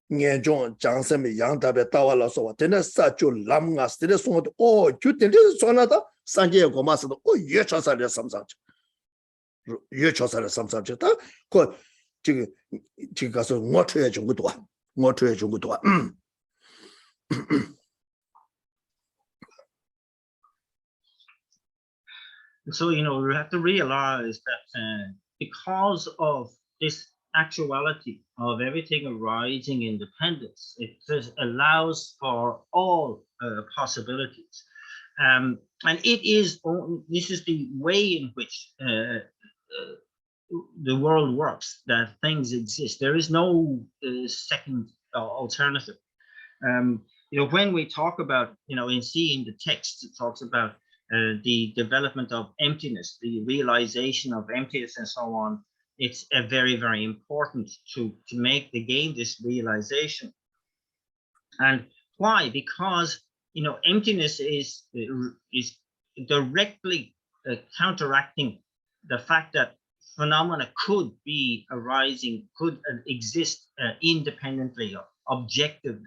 녀종 장섬이 양답에 따와라서 왔는데 사주 람가스데 송도 주 된대 소나다 산제 고마스도 유여 조사를 삼상죠 유여 조사를 삼삼쳤다 그 지금 가서 못해 준 것도 못해 준 것도 So, we have to realize that because of this actuality of everything arising in dependence, it just allows for all possibilities. And it is, this is the way in which the world works, that things exist. There is no second alternative. When we talk about, in seeing the text, it talks about the development of emptiness, the realization of emptiness and so on. It's very, very important to gain this realization. And why? Because, emptiness is directly counteracting the fact that phenomena could be arising, could exist independently, objectively.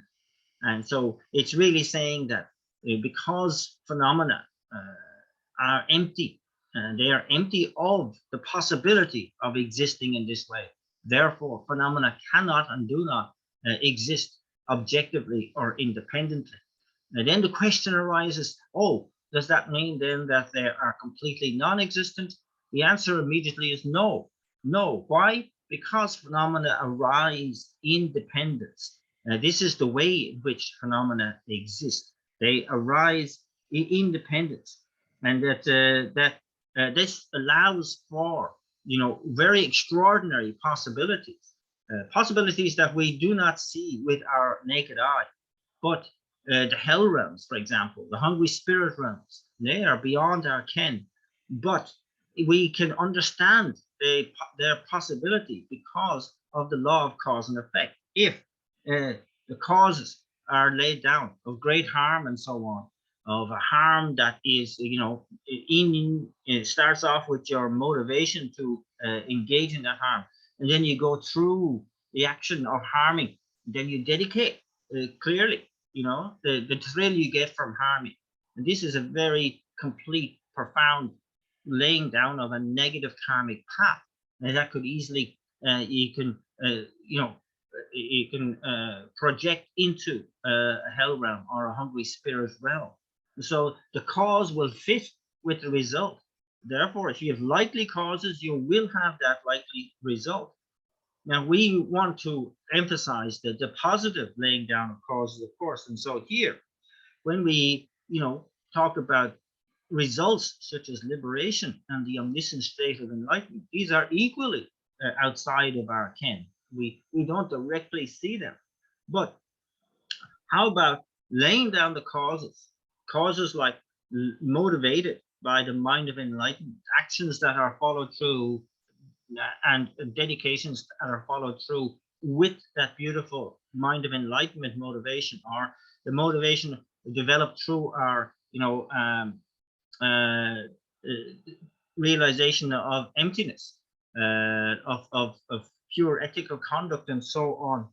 And so it's really saying that because phenomena are empty, they are empty of the possibility of existing in this way. Therefore, phenomena cannot and do not exist objectively or independently. And then the question arises, does that mean then that they are completely non-existent? The answer immediately is no. No. Why? Because phenomena arise in dependence. This is the way in which phenomena exist. They arise in independence, and that this allows for very extraordinary possibilities, possibilities that we do not see with our naked eye. But the hell realms, for example, the hungry spirit realms, they are beyond our ken. But we can understand their possibility because of the law of cause and effect. If the causes are laid down of great harm and so on, of a harm that is, it starts off with your motivation to engage in that harm, and then you go through the action of harming, then you dedicate clearly, the thrill you get from harming. And this is a very complete, profound laying down of a negative karmic path, and that could easily you can project into a hell realm or a hungry spirit realm. So the cause will fit with the result. Therefore, if you have likely causes, you will have that likely result. Now, we want to emphasize the positive laying down of causes, of course. And so here, when we talk about results such as liberation and the omniscient state of enlightenment, these are equally outside of our ken. We don't directly see them. But how about laying down the causes like motivated by the mind of enlightenment, actions that are followed through and dedications that are followed through with that beautiful mind of enlightenment motivation, or the motivation developed through our realization of emptiness, of pure ethical conduct and so on.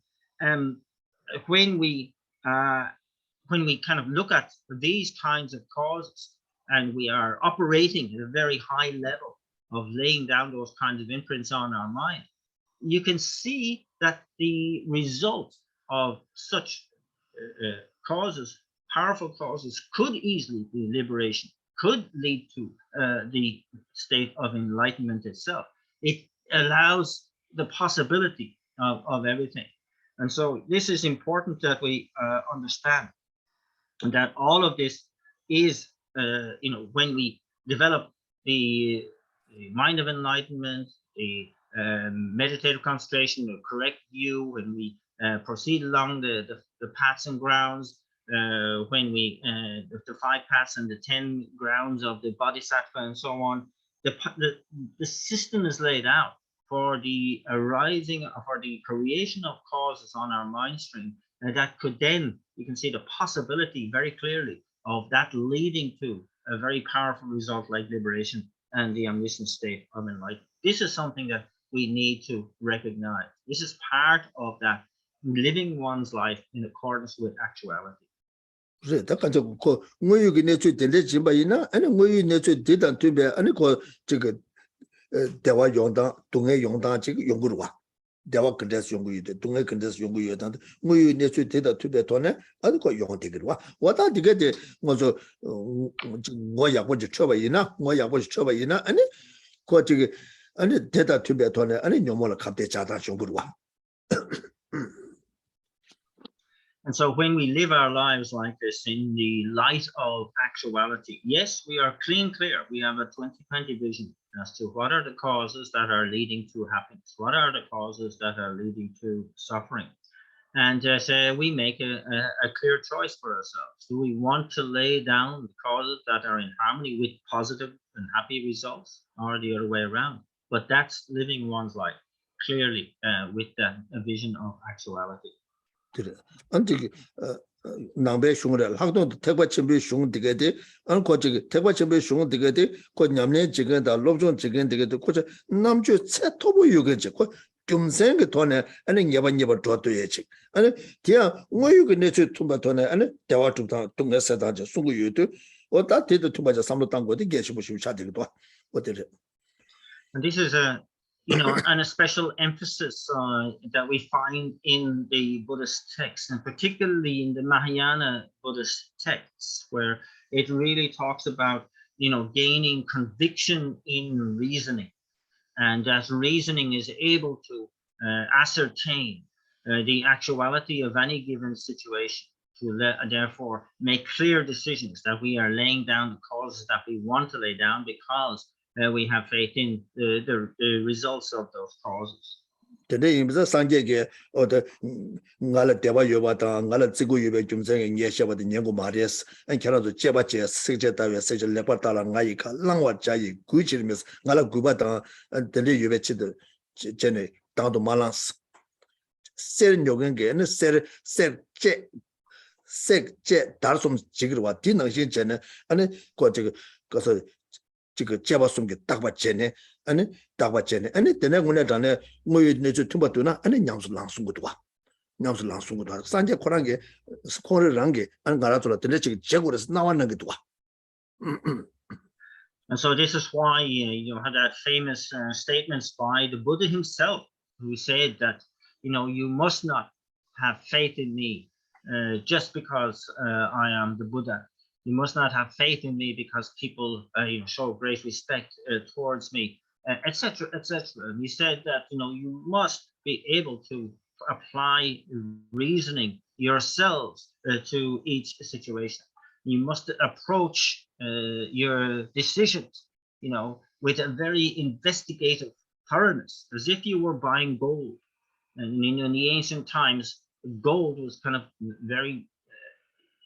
When we kind of look at these kinds of causes, and we are operating at a very high level of laying down those kinds of imprints on our mind, you can see that the result of such causes, powerful causes, could easily be liberation, could lead to the state of enlightenment itself. It allows the possibility of everything. And so this is important that we understand that all of this is, when we develop the mind of enlightenment, the meditative concentration, the correct view, when we proceed along the paths and grounds, when we the 5 paths and the 10 grounds of the Bodhisattva and so on, the system is laid out for the creation of causes on our mind stream, and that could then, you can see the possibility very clearly of that leading to a very powerful result like liberation and the omniscient state of enlightenment. This is something that we need to recognize. This is part of that living one's life in accordance with actuality. 그래, 다 간저 그 뭐유기 내주 된데 지바이나 아니 뭐유 내주 대단 되베 아니 그 저거 대화 용당 동해 용당 지금 연구를 와. 대화 근데서 연구이데 동해 근데서 연구이다. 뭐유 내주 대단 되베 돈에 아니 그 용대기를 와. 와다 되게 뭐저 뭐 약보지 쳐봐이나 뭐 약보지 쳐봐이나 아니 그 저기 아니 대단 되베 돈에 아니 녀모를 갑대 자다 연구를 와. And so when we live our lives like this in the light of actuality, yes, we are clear. We have a 2020 vision as to what are the causes that are leading to happiness, what are the causes that are leading to suffering. And so we make a clear choice for ourselves. Do we want to lay down the causes that are in harmony with positive and happy results, or the other way around? But that's living one's life clearly with a vision of actuality. 그래. 안지 남배 슝을 학동 대과 준비 슝 되게데 안 거기 대과 준비 슝 되게데 그 냠내 지금다 롭종 지금 되게데 그 남주 최토부 요게지 그 금생의 돈에 아니 예반예바 줘도야지 아니 디야 뭐유게 내주 tum바 돈에 아니 대화 tum다 동네서다지 수고 요도 어다 대도 tum바자 삼로 땅고데 계시보시 샤되기도 어때래. And this is and a special emphasis that we find in the Buddhist texts, and particularly in the Mahayana Buddhist texts, where it really talks about, gaining conviction in reasoning. And as reasoning is able to ascertain the actuality of any given situation, to therefore make clear decisions that we are laying down the causes that we want to lay down because we have faith in the results of those causes. Today, in the Sanjay, or the Ngala Deva Yovata, Ngala Zigu Yuba Jumzang, and Yesha, the Yango Marias, and Canada Chebache, Sejata, Sej Lepatala, Naika, Langwa Jai, Guichimis, Ngala Gubata, and the Yuvechi, Jenny, down to Malans. Seren Yogan, and said Jet, Darsum Jigua, Dinner Jenna, and got 지금 제바숨게 딱받제네 아니 딱받제네 아니 내가 오늘 전에 뭐 내주 tum바도나 아니 냥수 랑숭고도 와 냥수 랑숭고도 와 산제 코랑게 스코르랑게 안 가라도라 근데 지금 제고에서 나왔는 게도 와. And so this is why you had that famous statements by the Buddha himself, who said that you must not have faith in me just because I am the Buddha. You must not have faith in me because people show great respect towards me, etc., etc. And he said that you must be able to apply reasoning yourselves to each situation. You must approach your decisions, with a very investigative thoroughness, as if you were buying gold. And in the ancient times, gold was kind of very.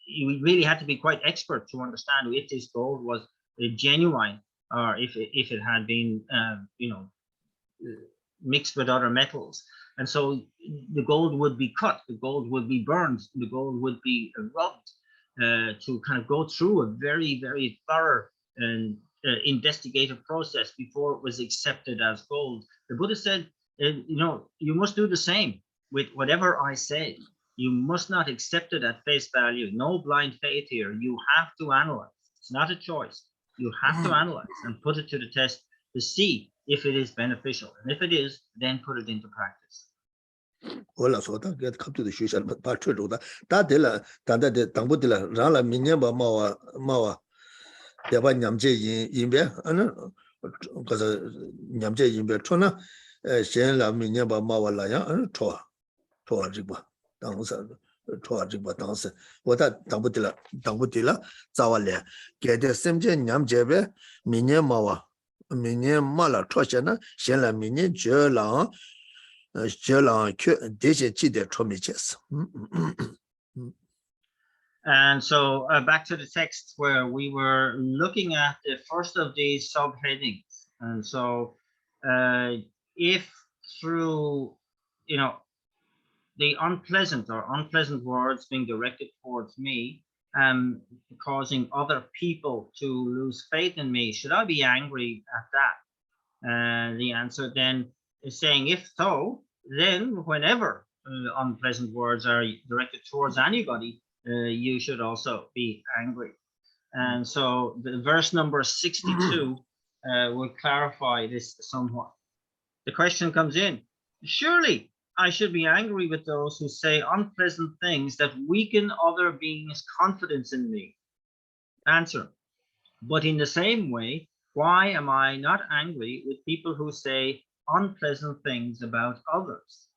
You really had to be quite expert to understand if this gold was genuine or if it had been mixed with other metals. And so the gold would be cut, the gold would be burned, the gold would be rubbed to kind of go through a very, very thorough and investigative process before it was accepted as gold. The Buddha said, you must do the same with whatever I say. You must not accept it at face value. No blind faith here. You have to analyze. It's not a choice. You have to analyze and put it to the test to see if it is beneficial. And if it is, then put it into practice. Well, so that get come to the social part to that de tambu de la rala minyamba mawa deba nyamje yimbe ana because nyamje yimbe tona shen la minyamba mawa la ya ana toa jiba 당선 초아직바 당선 보다 당부들라 자와래 게데 셈제 냠제베 미녀마와 미녀마라 초셔나 신라 미녀 저랑 그 대제지대 초미체스. And so back to the text where we were looking at the first of these subheadings, And so if through, the unpleasant words being directed towards me, causing other people to lose faith in me, should I be angry at that? The answer then is saying, if so, then whenever unpleasant words are directed towards anybody, you should also be angry. And so the verse number 62 will clarify this somewhat. The question comes in, surely I should be angry with those who say unpleasant things that weaken other beings' confidence in me. Answer, but in the same way, why am I not angry with people who say unpleasant things about others?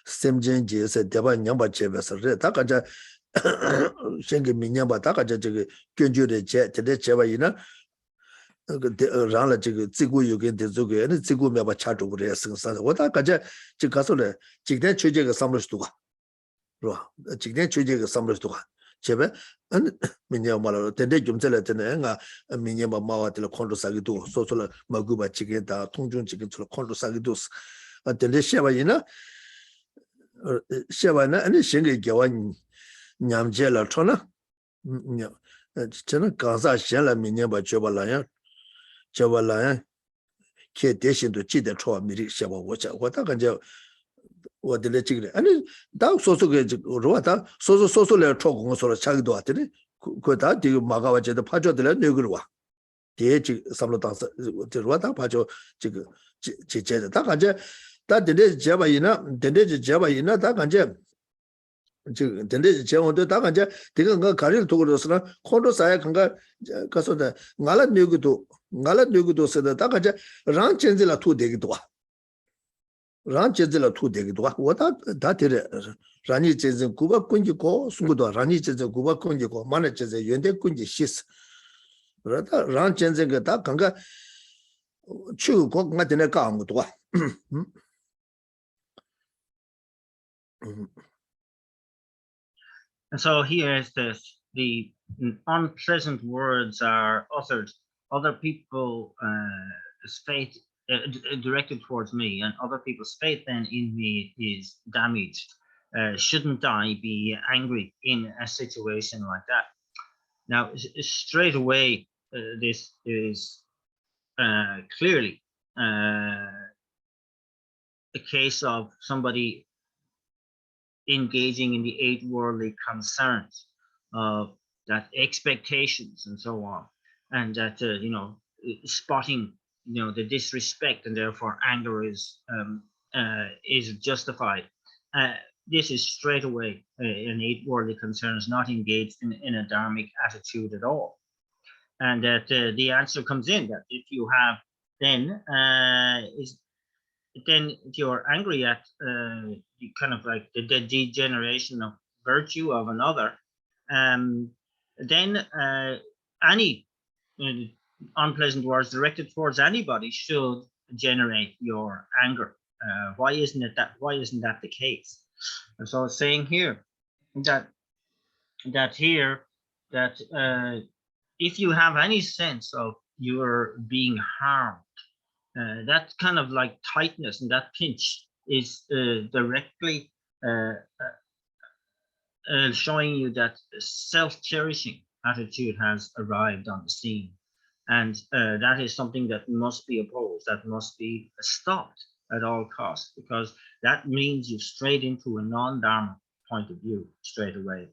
Semjenji se deba nyamba chebe se re ta kaja shengi minyamba ta kaja jige gyonju de che tede cheba ina rang la jige zigu yugen de zuge ene zigu meba cha zhugu re sing sa wa ta kaja jig kaso le jigden chuje ge samlo shtu ga ro jigden chuje ge samlo shtu ga chebe an minyamba la tede gyumze le tene nga minyamba mawa de la kondu sagi do so so la maguba jige da tongjun jige chula kondu sagi do tede sheba ina Shavana and Shingi Gawan Nyamjela Trona Chena Gaza Shella Mineba Chavalaya K Deshin to Chida Troa Miri Shava Wacha, what I can do what the chicken. And that so get Rota, so le Trogong sort of Chagduatini, could that do Magawaja the Pajo de la Nugua. The age Samlotans, the Rota Pajo Chicheta Takaja. That the day Javaina, the day Javaina, Takanja, the day Javon, Takanja, taking a career to Rosna, Kondo Sayakanga, Casoda, Nala Nugudo said the Takaja, Ranchenzilla 2 degidua. Ranchenzilla 2 degidua. What that Rani Chezin Kuba Kunjiko, Sungudo, Rani Chezin Kuba Kunjiko, manages a Yende Kunji Shis. Ranchenzin Takanga, Chu Kok Matinaka Mutua. And so here is this, the unpleasant words are uttered, other people's faith directed towards me, and other people's faith then in me is damaged. Shouldn't I be angry in a situation like that? Now, straight away, this is clearly a case of somebody engaging in the 8 worldly concerns of that expectations and so on, and that spotting the disrespect, and therefore anger is justified. This is straight away an 8 worldly concerns, not engaged in a dharmic attitude at all. And that the answer comes in that if you have then then you're angry at kind of like the degeneration of virtue of another, then any unpleasant words directed towards anybody should generate your anger. Why isn't that the case? And so it's saying here that if you have any sense of you're being harmed, that kind of like tightness and that pinch is directly showing you that self-cherishing attitude has arrived on the scene. And that is something that must be opposed, that must be stopped at all costs, because that means you've strayed into a non-dharma point of view straight away.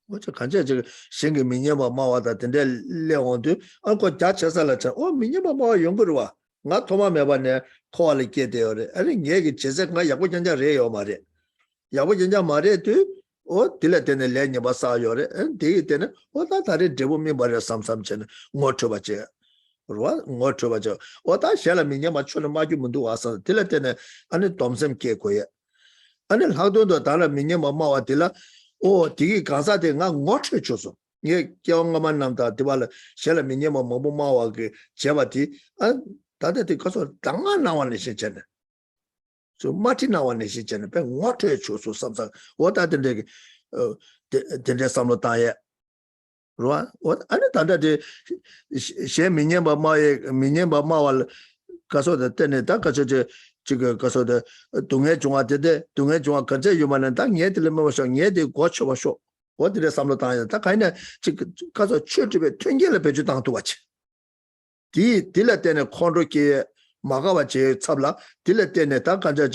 What's a country? Singing Minima Mawada, and then Leon, Uncle Dachasala, oh, Minima Mawa Yungurua. Not Toma Mebane, call it get there. I think Yagi Chesek, my Yakuja Ray or Mare. Yakuja Mare too, or Tilaten Lenya Basayore, and Titan, or that I did me by some chen, more Chobache. More Chobacho. What I shall mean, Yamachuna Majumundu was Tilaten and Thompson Kekoya. And then how do the Tala Minima Mawatilla, or Tigi Kansa de Ngot Choso. Ye Kyongaman Namta, Tivala, Shella Minima Mobumawa, Chavati, and that because of Tanga now on the So Martina one is in a water choose something. What are the some of the what I don't know the shame minimum mawal kaso the teneta kaso kaso the Dunga Junga de Dunga Junga Kaja Human and Tang yet the motion yet the watch of a show. What did some of the time? That kind of kaso church be twingle page down to watch. Dilatene Konroki Magawa Tabla, Dilatene Takaja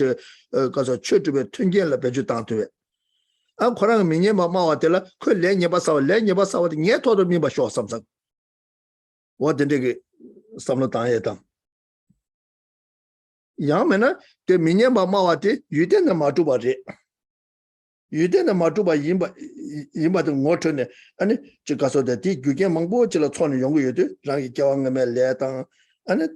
kaso church be twingle page down to it. I'm calling me Mawatella, could lend your bus out yet told me by show something. What did they get some of the time? Yamena, the Minyama Mawati, you didn't Matuba. You didn't Matuba Yimba the Morton, and Chicaso the Dick, you get Mambo till a 20 young you do, Rangi Kawanga Letan, and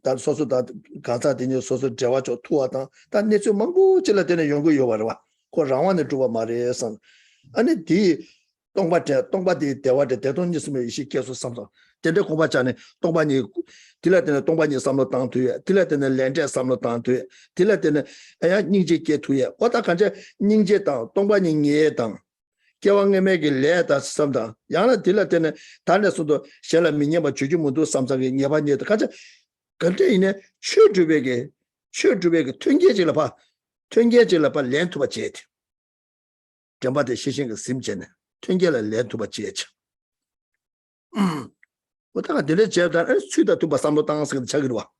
that's also that Gaza in social Javacho Tuata, that needs to Mambo till a young you. Rawan to Maria son. And it don't what they were the don't just me she cares for something. Tende Kombachane, Tombani, Tilatin, Tombani, some down to it, Tilatin, Lente, some down to it, Tilatin, a ninja get to it. What I can say, Ninja down, Tombani ye down. Kawang make a letter sometime. Yana Tilatin, Tana Sudo, Shella Minima Chujumu do something in Yavani, the country contain a sure to beg, 20 连土把接的，讲把的实行个心情呢，春节了连土把接去。我大概得了接单，去的都把三路当时给拆给了哇。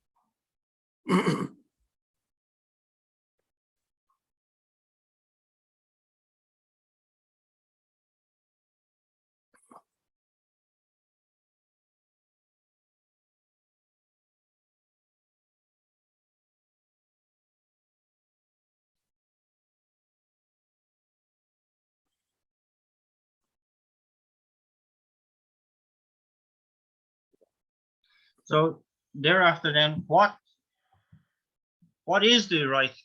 So thereafter, then what is the right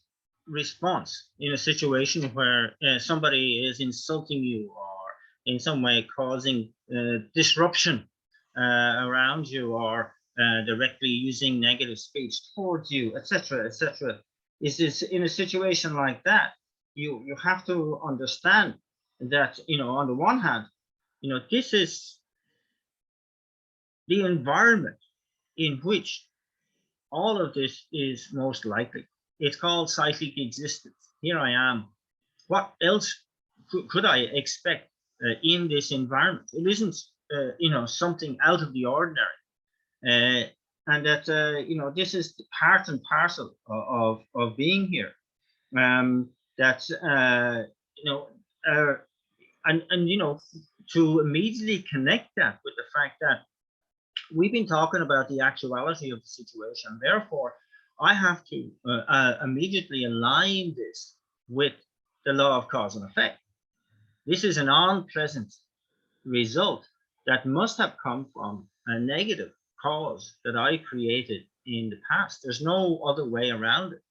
response in a situation where somebody is insulting you or in some way causing disruption around you or directly using negative speech towards you, etc., etc.? Is this in a situation like that? You have to understand that, on the one hand, this is the environment in which all of this is most likely. It's called cyclic existence. Here I am. What else could I expect in this environment? It isn't, something out of the ordinary. And that, this is part and parcel of being here. To immediately connect that with the fact that we've been talking about the actuality of the situation. Therefore, I have to immediately align this with the law of cause and effect. This is an unpleasant result that must have come from a negative cause that I created in the past. There's no other way around it.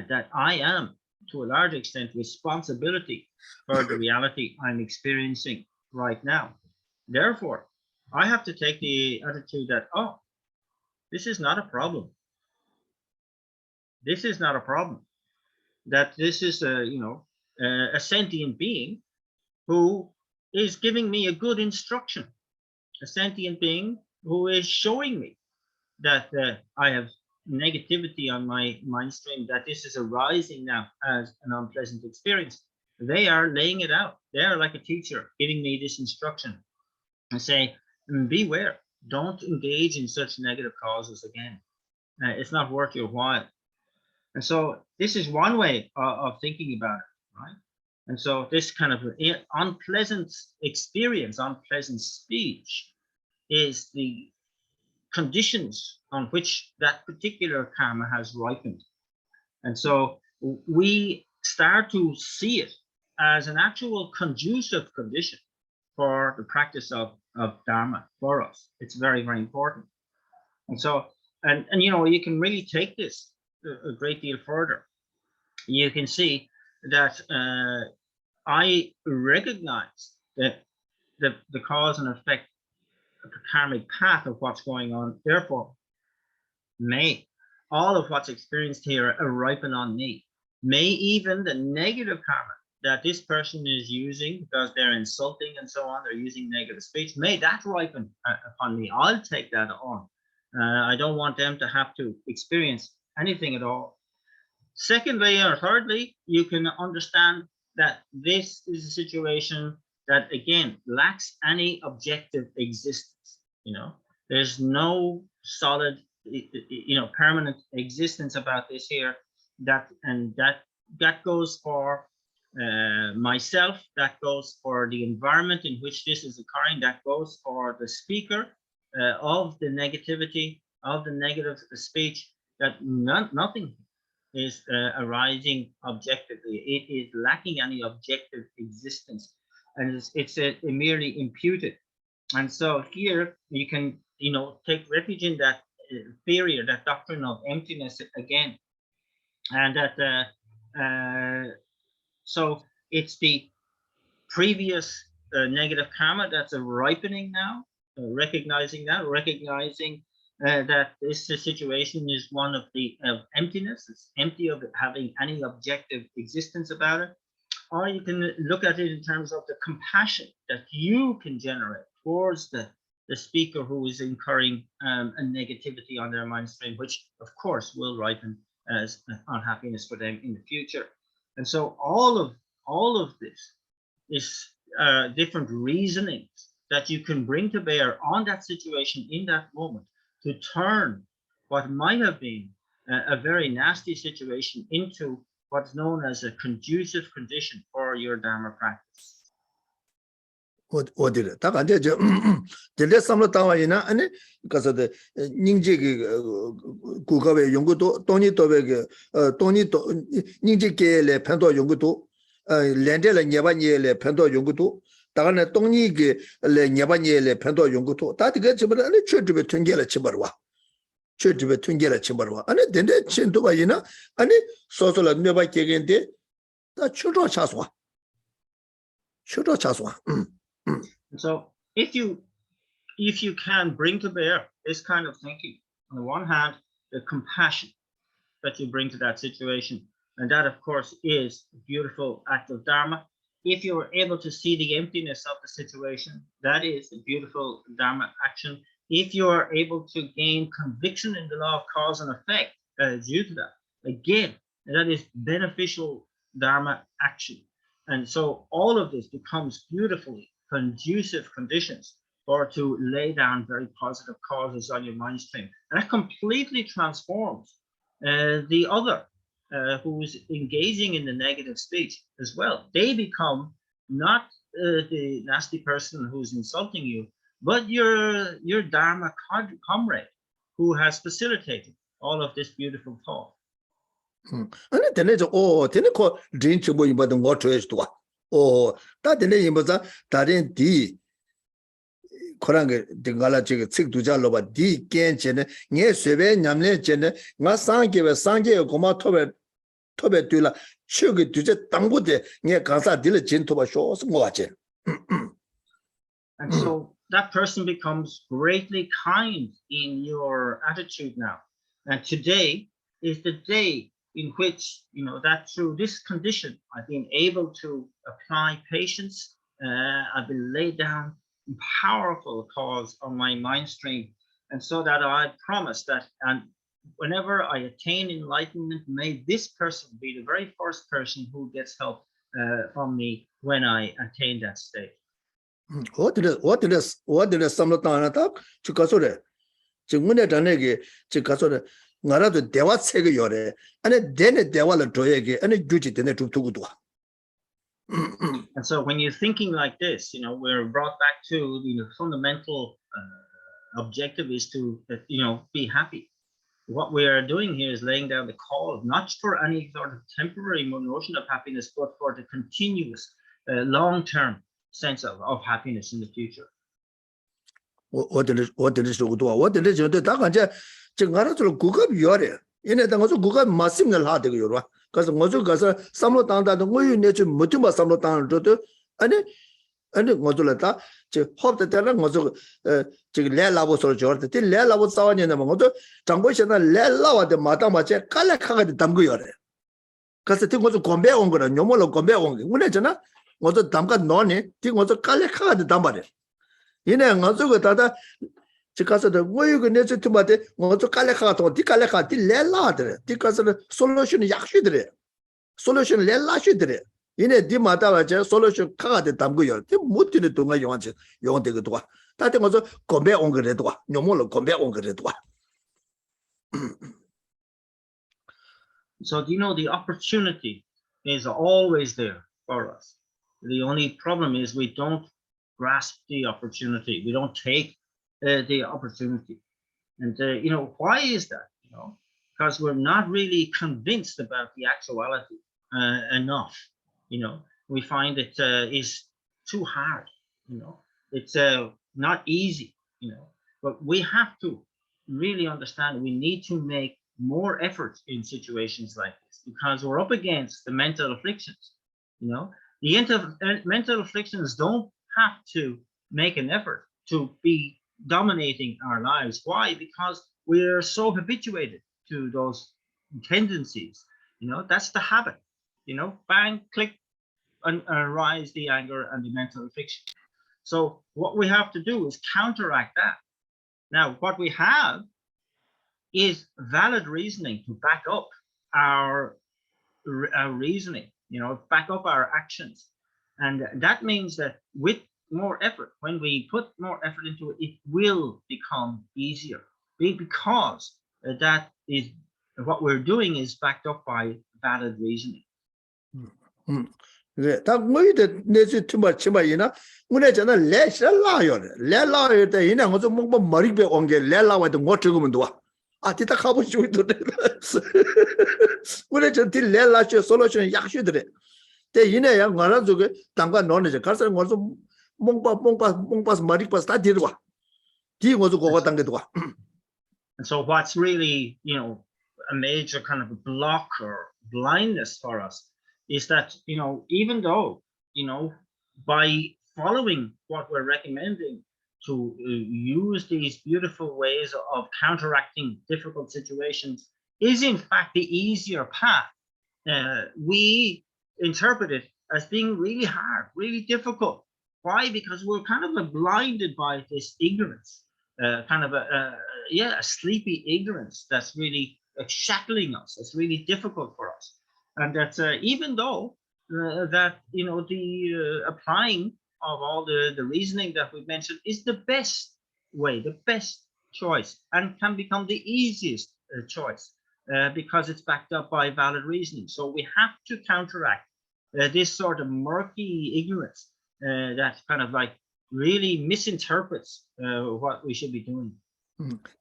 That I am, to a large extent, responsibility for the reality I'm experiencing right now. Therefore, I have to take the attitude that, oh, this is not a problem. This is not a problem. That this is a sentient being who is giving me a good instruction. A sentient being who is showing me that I have negativity on my mind stream, that this is arising now as an unpleasant experience. They are laying it out. They are like a teacher giving me this instruction and say, beware, don't engage in such negative causes again. It's not worth your while. And so this is one way of thinking about it, right? And so this kind of unpleasant experience, unpleasant speech is the conditions on which that particular karma has ripened. And so we start to see it as an actual conducive condition for the practice of Dharma for us. It's very, very important. And so, and you can really take this a great deal further. You can see that I recognize that the cause and effect of the karmic path of what's going on, therefore may all of what's experienced here ripen on me. May even the negative karma that this person is using because they're insulting and so on, they're using negative speech, may that ripen upon me. I'll take that on. I don't want them to have to experience anything at all. Secondly or thirdly, you can understand that this is a situation that again lacks any objective existence. There's no solid, permanent existence about this here. That goes for myself, that goes for the environment in which this is occurring, that goes for the speaker of the negativity, of the negative speech, that nothing is arising objectively. It is lacking any objective existence, and it's merely imputed. And so here you can take refuge in that theory or that doctrine of emptiness again, and that so it's the previous negative karma that's a ripening now, recognizing that this situation is one of emptiness. It's empty of having any objective existence about it. Or you can look at it in terms of the compassion that you can generate towards the speaker who is incurring a negativity on their mind stream, which of course will ripen as unhappiness for them in the future. And so all of this is different reasonings that you can bring to bear on that situation in that moment to turn what might have been a very nasty situation into what's known as a conducive condition for your Dharma practice. 어디래? 다 간제 저 전에 삼로 당와이나 아니 가서 닝지 국가의 연구도 돈이 도백에 돈이 또 닝지계의 편도 연구도 렌데를 녀바니의 편도 연구도 다가네 돈이게 녀바니의 편도 연구도 다디가 저번 아니 최주베 통계를 쳐버와 최주베 통계를 쳐버와 아니 된데 친도바이나 아니 소소라 녀바 계겐데 다 추조 차소와 So if you can bring to bear this kind of thinking, on the one hand, the compassion that you bring to that situation, and that of course is a beautiful act of Dharma. If you are able to see the emptiness of the situation, that is a beautiful Dharma action. If you are able to gain conviction in the law of cause and effect due to that, again, that is beneficial Dharma action. And so all of this becomes beautifully conducive conditions for to lay down very positive causes on your mind stream. And that completely transforms the other who is engaging in the negative speech as well. They become not the nasty person who's insulting you, but your Dharma comrade who has facilitated all of this beautiful thought. 아니 되네죠. 되네 코 진짜 뭐 이거든 뭐 줘야지도. 다 되네 이거자 다른 디 코랑게 등갈아 지금 책두자로 봐. 디 깬체네 녜 쇠베 냠네 쳔네 나 상게베 고마 토베 둘라 추게 두제 땅보데 녜 가사 딜 진토바 쇼스 뭐 같지. And so that person becomes greatly kind in your attitude now. And today is the day in which, that through this condition, I've been able to apply patience. I've been laid down powerful cause on my mind stream. And so that I promise that, and whenever I attain enlightenment, may this person be the very first person who gets help from me when I attain that state. 어디를 삼로당하나다 주가소래 증문에 전에게 주가소래 나라도 대화 책을 요래 아니 되네 대화를 줘야게 아니 주지 되네 두두고도. And so when you're thinking like this, we're brought back to the fundamental objective is to be happy. What we are doing here is laying down the call not for any sort of temporary notion of happiness, but for the continuous long-term sense of happiness in the future. 어디를 저도 다 간제 지금 알아서 국업 요래 얘네들 가서 국업 마심을 하되고 요라 그래서 뭐저 가서 삼로 당다도 뭐유 내지 못좀 삼로 당을 줘도 아니 뭐들다 저 호흡 때는 뭐저 저기 레라보서 저한테 딜 레라보 싸워냐면 뭐도 장고시나 레라와데 마다마체 칼라카가 담고요래. 그래서 티 뭐저 건배 온 거라 뇨mol로 건배 온 거. 우네잖아. 뭐도 담가 넣니? 티 뭐저 칼라카가 담바래. 이내 뭐저 다다 지가서도 뭐이거 내저 투마데 뭐저 칼라카가 또 디칼라카 디 레라들. 디가서는 솔루션 약슈들이. 솔루션 렐라슈들이 이네 디마다가 제 솔루션 카가데 담고요. 디 못티는 동안 용한지 용한테가 도와. 다들 뭐서 건배 온 거래도 와. 뇨mol로 건배 온 거래도 와. So you know the opportunity is always there for us. The only problem is we don't grasp the opportunity. We don't take the opportunity. And you know, why is that? You know, because we're not really convinced about the actuality enough. You know, we find it is too hard. You know, it's not easy. You know, but we have to really understand we need to make more effort in situations like this because we're up against the mental afflictions. You know, the mental afflictions don't have to make an effort to be dominating our lives. Why? Because we're so habituated to those tendencies. You know, that's the habit. You know, bang, click, and arise the anger and the mental affliction. So what we have to do is counteract that. Now, what we have is valid reasoning to back up our reasoning, you know, back up our actions. And that means that with more effort, when we put more effort into it, it will become easier because that is what we're doing is backed up by valid reasoning. 네, 다 뭐이데 내지 치마이나 문에잖아 레라요 레라요 때 이나 뭐좀 뭐 머리배 온게 레라와도 못 죽으면 도와 아 뒤다 가보 주도 문에 저뒤 레라쇼 솔루션 약슈들에 때 이내야 뭐라 저게 당과 너네 가서 뭐좀 몽빠스 머리빠스 다 뒤로 뒤 뭐도 그거 당게도 와. And so what's really, you know, a major kind of a block or blindness for us is that, you know, even though, you know, by following what we're recommending to use these beautiful ways of counteracting difficult situations is in fact the easier path, we interpret it as being really hard, really difficult. Why? Because we're kind of blinded by this ignorance, kind of a sleepy ignorance that's really shackling us. It's really difficult for us. And that even though that, you know, the applying of all the reasoning that we've mentioned is the best way, the best choice, and can become the easiest choice because it's backed up by valid reasoning. So we have to counteract this sort of murky ignorance that kind of like really misinterprets what we should be doing.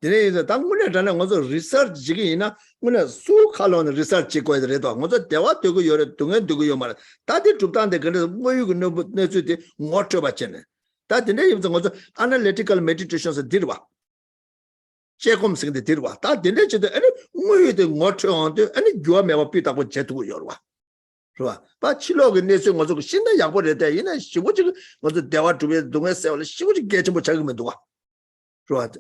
이제 당문에 전에 먼저 리서치 지기나 문에 수칼론 리서치 찍고 해도 먼저 대화 되고 여러 동안 되고 요 말. 다들 죽다는데 그래서 뭐 이거 내주지 못 줘봤잖아. 다들 내 입장 먼저 analytical meditations 들어와. 제검승데 들어와. 다들 내 저도 아니 뭐 이거 못 줘는데 아니 교매와 비다고 제두고 열와. 그봐. 바 치료가 내서 먼저 신의 약보를 때 이나 시고지 먼저 대화 주변 동에 세월 시고지 개좀 못 잡으면 도와. 그봐.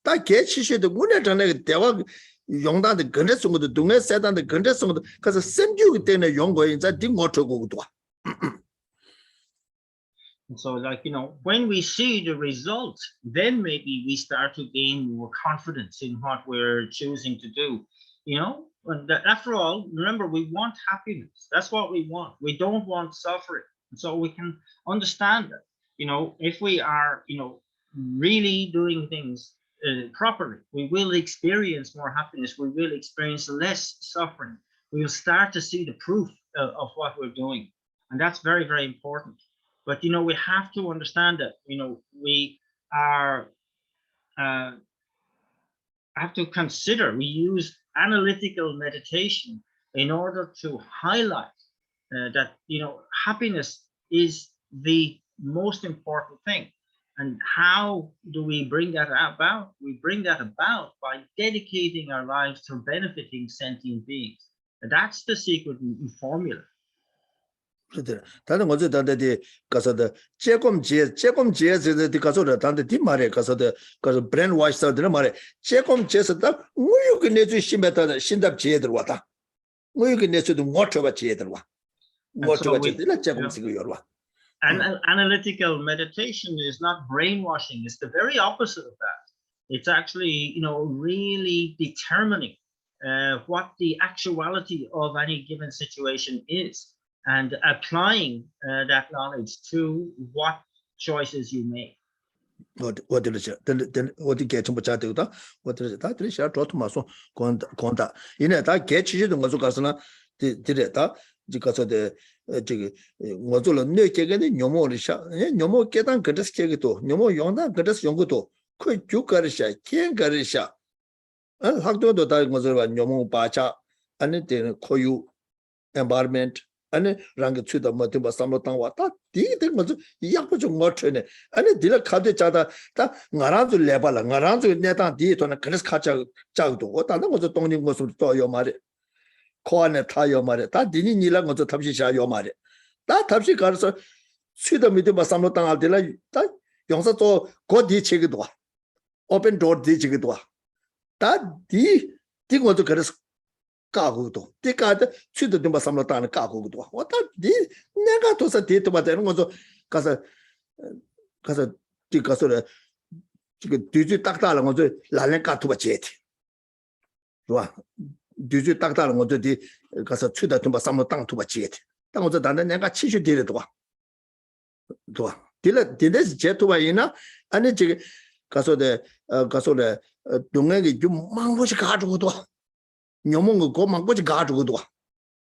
다 개치시도 문에 전에 대화 용단의 근대성도 동에 세단의 근대성도 그래서 생주기 때문에 용거에 이제 딩어트고도 와. So like, you know, when we see the result, then maybe we start to gain more confidence in what we're choosing to do. You know, and after all, remember, we want happiness. That's what we want. We don't want suffering. So we can understand that, you know, if we are, you know, really doing things properly, we will experience more happiness. We will experience less suffering. We will start to see the proof of what we're doing. And that's very, very important. But, you know, we have to understand that, you know, we are, have to consider, we use analytical meditation in order to highlight that, you know, happiness is the most important thing. And how do we bring that about? We bring that about by dedicating our lives to benefiting sentient beings. And that's the secret formula. 다른 거저 다들 가서도 제검제 제도 가서도 다들 뒤 말에 가서도 가서 브랜드 와시들 말에 제검제서다 뭐요 내주 심했다 신답 제들 왔다 뭐요 내주도 못 줘봐 제들 와 못 줘봐 제들 제검지고 열와 And analytical meditation is not brainwashing. It's the very opposite of that. It's actually, really determining what the actuality of any given situation is and applying that knowledge to what choices you make. 어디로죠? 어디 개청부 자되다. 어디로죠? 다들 시작 도토마소 건다. 이내 다 개치지도 거서 가서나 디레다 지가서데 저기 뭐절로 뇌개게 녀모리샤 녀모 깨단 그래서 깨기도 녀모 용단 그래서 연구도 그 주가르샤 켄가르샤 학도도 다 뭐절 녀모 바차 아니 되는 코유 environment 아니 랑게 추다 뭐도 삼로 땅 왔다 디데 뭐저 약부 좀 못하네 아니 디라 카드 자다 다 나라도 레발라 나라도 내다 디토나 그래서 카자 자도 왔다는 거저 동님 것으로 또요 말에 코안에 타요 말에 다 디니 니랑 거저 탑시샤요 말에 다 탑시 가서 수도 밑에 뭐 삼로 땅 알들라 다 영사 또 고디 책이도 와 오픈 도어 디 책이도 와다디 디고도 그래서 가고도 디가도 수도 좀 삼로 땅을 가고도 왔다 디 내가 도서 디도 받는 거저 가서 디 가서 지금 뒤지 딱다는 거저 라렌 까투바 제티 좋아 뒤지 딱다는 거저 디 가서 수도 좀 삼로 땅 투바 제티 땅 거저 나는 내가 치슈 디래도 와 좋아 디레스 제투바 이나 아니 지금 가서데 동행이 좀 망고지 가지고도 녀몽고 고망고지 가지고도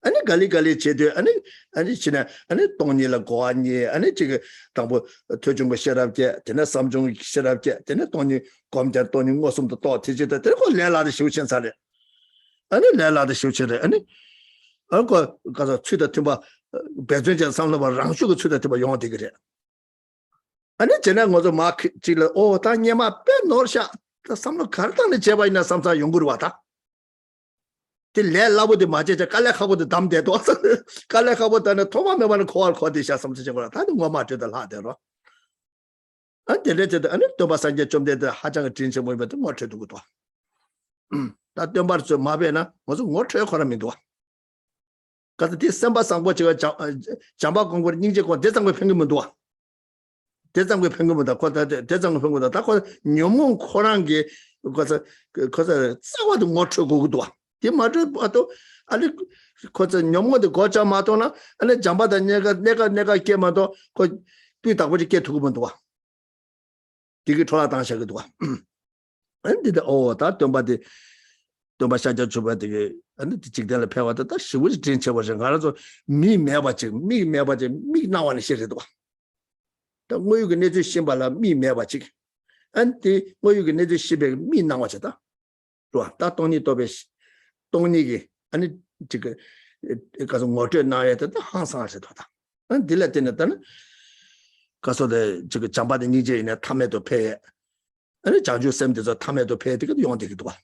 아니 갈리 제대 아니 지나 아니 동니라 고아니 아니 지금 당부 토중고 셔랍게 되나 삼중 셔랍게 되나 동니 검자 동니 모습도 또 뒤지다 되고 내라도 쇼천사래 아니 내라도 쇼천래 아니 아까 가서 취다 팀바 배전전 상로바 랑슈고 취다 팀바 용어디 그래 아니 제가 거저 막 지를 다 녀마 빼 놓으셔 삼로 갈당에 제바 있나 삼사 연구를 왔다 레라보데 맞제 깔래하고도 담대도 깔래하고다는 토마메만 코알 코디샤 삼세적으로 다는 거 맞게들 하대로 안데레데 아니 도바산제 좀 되다 하장을 진짜 모이면 못 쳐두고도 다 덤바르서 마베나 무슨 못 쳐요 거라면도 가서 디셈바 상보 제가 잠바 공부를 닝제고 대상고 평균문도 대상고 평균보다 대상고 평균보다 다 녀몽 코란 게 거기서 싸워도 못 쳐고도 이 말을 봐도 아니 거저 녀모도 거자 마도나 아니 잠바다 내가 깨마도 그 뒤다고지 깨 두고 본도 와 되게 돌아 당셔도 와 근데 다 dom바데 dom바샤자 주바데 아니 직달을 배워도 다 시우지 진짜 버전 가서 미 매바지 미 나와는 시리도 와 또 뭐유게 내주 심발라 미 매바지 안티 뭐유게 내주 시베 미 나와졌다 좋아 다 돈이 또 동리기 아니 지금 가서 모터 나야다 항상하셔 도다 안 딜라테는 가서데 지금 잠바데 니제 이나 탐에도 폐 아니 자주 쌤데서 탐에도 폐 되게 용되기도 봐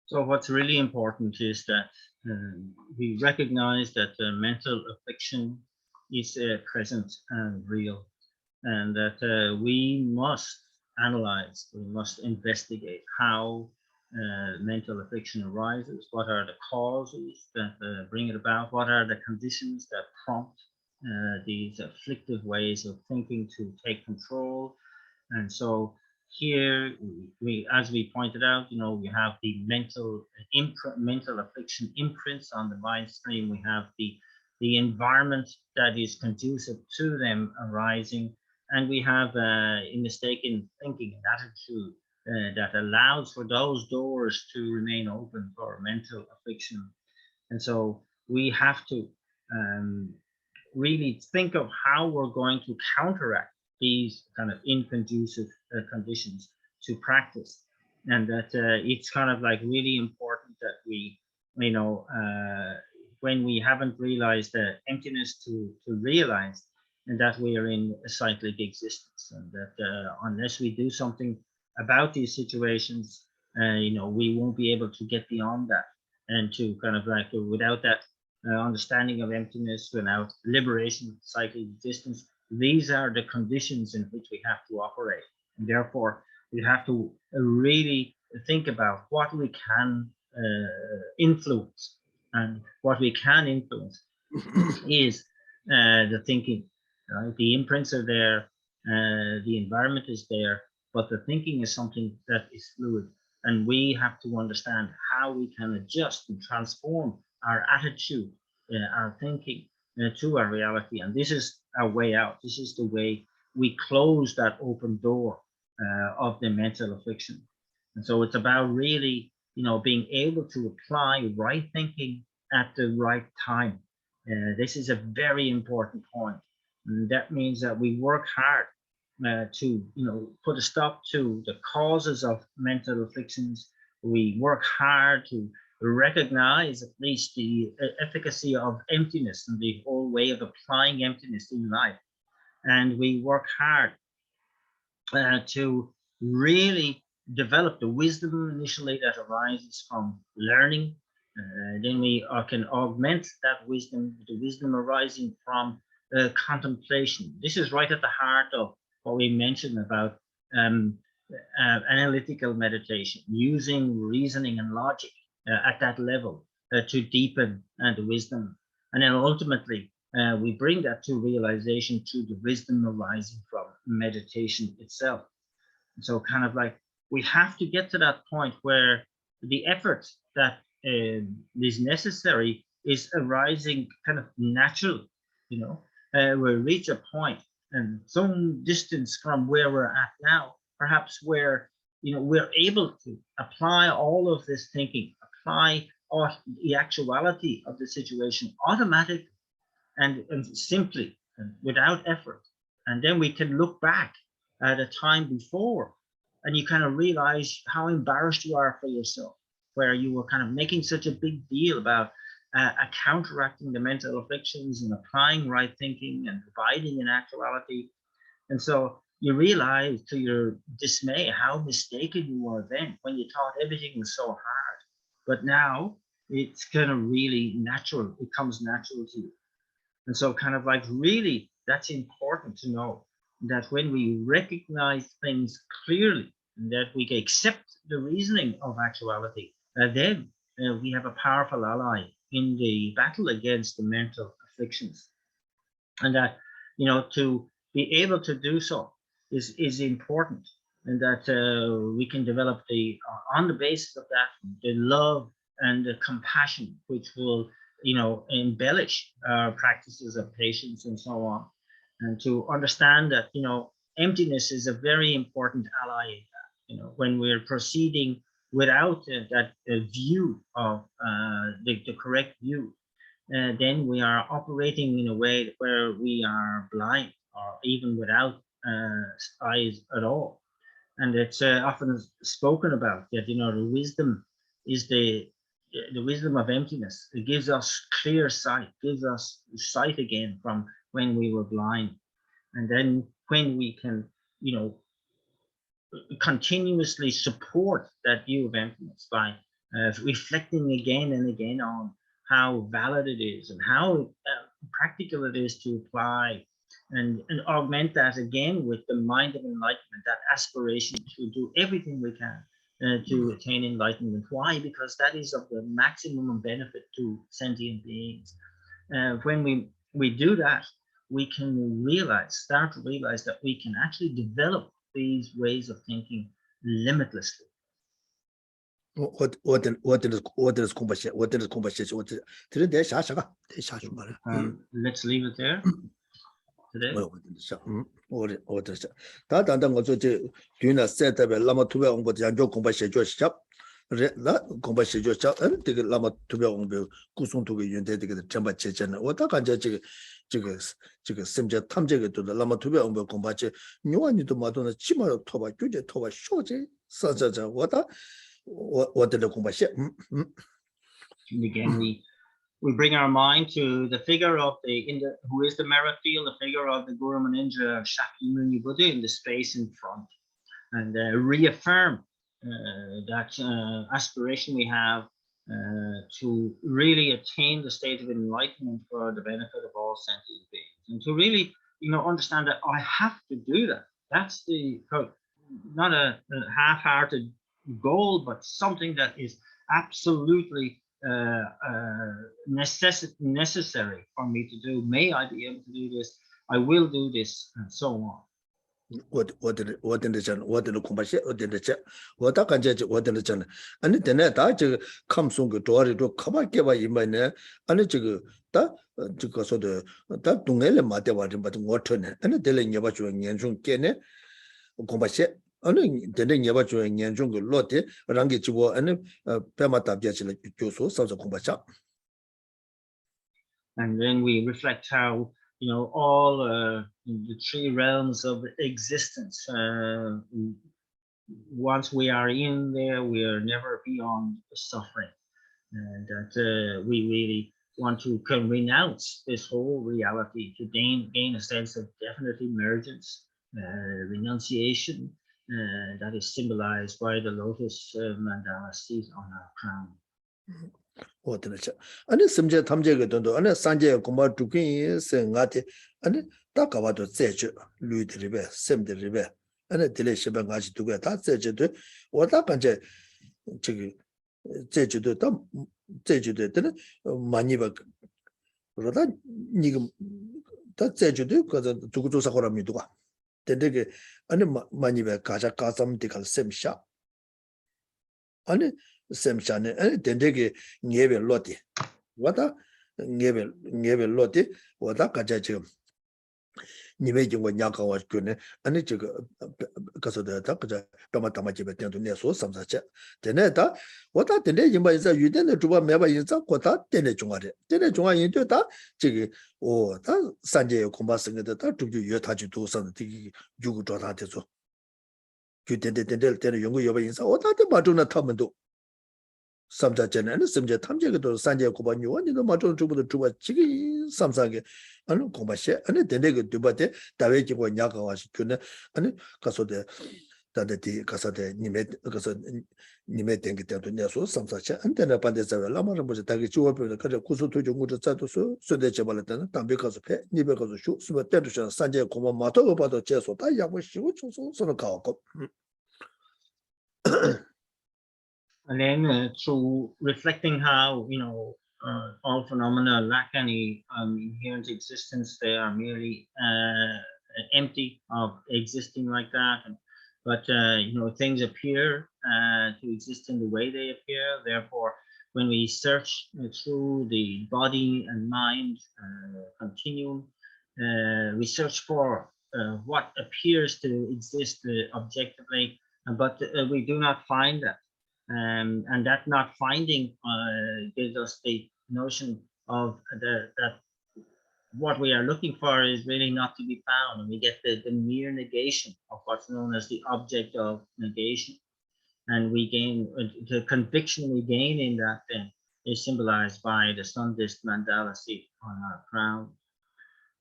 So what's really important is that we recognize that mental affliction is present and real, and that we must analyze, we must investigate how mental affliction arises, what are the causes that bring it about, what are the conditions that prompt these afflictive ways of thinking to take control. And so here, as we pointed out, we have the mental affliction imprints on the mind stream. We have the environment that is conducive to them arising, and we have a mistaken thinking and attitude that allows for those doors to remain open for mental affliction. And so we have to really think of how we're going to counteract these kind of inconducive conditions to practice, and that it's kind of like really important that we when we haven't realized the emptiness to realize and that we are in a cyclic existence, and that unless we do something about these situations, we won't be able to get beyond that, and to kind of like without that understanding of emptiness, without liberation of cyclic existence, these are the conditions in which we have to operate, and therefore we have to really think about what we can influence, and what we can influence is the thinking. Right? The imprints are there, the environment is there, but the thinking is something that is fluid, and we have to understand how we can adjust and transform our attitude, our thinking to our reality, and this is our way out. This is the way we close that open door of the mental affliction. And so it's about really, being able to apply right thinking at the right time. This is a very important point. And that means that we work hard to, put a stop to the causes of mental afflictions. We work hard to recognize at least the efficacy of emptiness and the whole way of applying emptiness in life. And we work hard to really develop the wisdom initially that arises from learning. Then we can augment that wisdom, the wisdom arising from contemplation. This is right at the heart of what we mentioned about analytical meditation, using reasoning and logic at that level to deepen the wisdom. And then ultimately, we bring that to realization through the wisdom arising from meditation itself. So kind of like we have to get to that point where the effort that is necessary is arising kind of naturally, we reach a point and some distance from where we're at now, perhaps where, we're able to apply all of this thinking, apply the actuality of the situation automatically and simply and without effort. And then we can look back at a time before and you kind of realize how embarrassed you are for yourself, where you were kind of making such a big deal about counteracting the mental afflictions and applying right thinking and abiding in actuality. And so you realize to your dismay how mistaken you were then when you thought everything was so hard. But now it's kind of really natural. It comes natural to you. And so kind of like really that's important to know, that when we recognize things clearly and that we accept the reasoning of actuality, then we have a powerful ally in the battle against the mental afflictions. And that, to be able to do so is important, and that we can develop on the basis of that, the love and the compassion, which will, embellish our practices of patience and so on. And to understand that, emptiness is a very important ally in that, when we're proceeding without that view of the correct view, then we are operating in a way where we are blind or even without eyes at all. And it's often spoken about that, the wisdom is the wisdom of emptiness. It gives us clear sight, gives us sight again from when we were blind. And then when we can, continuously support that view of emptiness by reflecting again and again on how valid it is and how practical it is to apply, and augment that again with the mind of enlightenment, that aspiration to do everything we can to attain enlightenment. Why? Because that is of the maximum benefit to sentient beings. When we do that, we can start to realize that we can actually develop these ways of thinking limitlessly. Let's leave it there today. And again, we bring our mind to the figure of who is the merit field, the figure of the Guru Manindra Shakyamuni Buddha in the space in front, and reaffirm that aspiration we have to really attain the state of enlightenment for the benefit of all sentient beings, and to really, understand that I have to do that. That's not a half-hearted goal, but something that is absolutely necessary for me to do. May I be able to do this? I will do this, and so on. What the compassion, what the check, what I can judge, what the channel, and then that I come soon to Dory to come back in my name, and it's that because of that Dungele Matewa, but water, and the telling about you and Yanjun Kene, compassion. And then never join Yanjung Lotte, Rangichiwo, and Pemata Biachel, Joso, South of Compassion. And then we reflect how, all the three realms of existence, once we are in there, we are never beyond suffering. And that we really want to renounce this whole reality to gain a sense of definite emergence, renunciation, that is symbolized by the lotus mandala seat on our crown. And Simja Tamjega Dondo, and Sanja Kumar Tukin, Sengati, and Takawado Zeju, Louis de River, Sem de River, and a delay Shibangashi to get that Zeju, what I can say, Zeju, Zeju, Maniba, Roda Nigum, that Zeju, because to go to Sakura Midua. The dig and Maniba Kaja Kasam Tical Sem Sha. And Sem Shan and the dig Neve Lotti. What a Neve Lotti, what a Kaja. Nimaging when Yaka was good, and it because of the Takaja, Tomatamachi, to Neso, some such. Teneta, what are the name by the you didn't do what never in Zakota, Tenechunga, Tenechunga into that, Chigi, or that Sanjay combusting the to you touch to something you got at it. You didn't tell younger Yobins, what are the Matuna Tomando? Some such and some Tamjaka to Sanjay Kobanyu, and the Maton to the Tuba Chigi, some sang. And Combashe, and then they could do but Daveki when Yaka was good, and Casode that Casa de Nimet, Nimet and get to Neso, some such, and then upon the Lama was a target you open the Kusu to Jungu, so the Chabalatan, Tam because of pet, Nibek of the shoe, so attention, Sanjay Komato about the chess or Taya was she was also a cow. And then through reflecting how, all phenomena lack any inherent existence, they are merely empty of existing like that. But things appear to exist in the way they appear. Therefore, when we search through the body and mind continuum, we search for what appears to exist objectively, but we do not find that. And that not finding gives us the notion of that what we are looking for is really not to be found, and we get the mere negation of what's known as the object of negation, and we gain the conviction we gain in that then is symbolized by the sun disk mandala seat on our crown.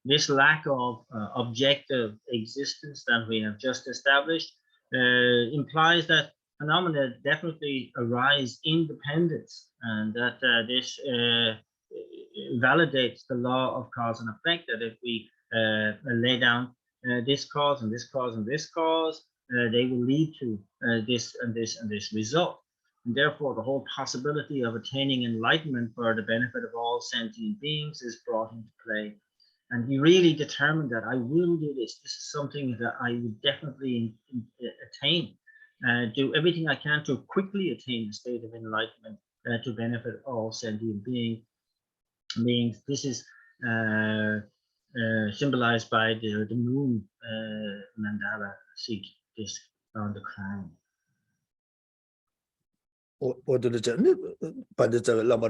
This lack of objective existence that we have just established implies that phenomena definitely arise independent, and that this validates the law of cause and effect, that if we lay down this cause and this cause and this cause, they will lead to this and this and this result. And therefore, the whole possibility of attaining enlightenment for the benefit of all sentient beings is brought into play. And we really determined that I will do this. This is something that I would definitely attain. Do everything I can to quickly attain the state of enlightenment to benefit all sentient beings. This is symbolized by the moon mandala seat disc on the crown. What did the Lama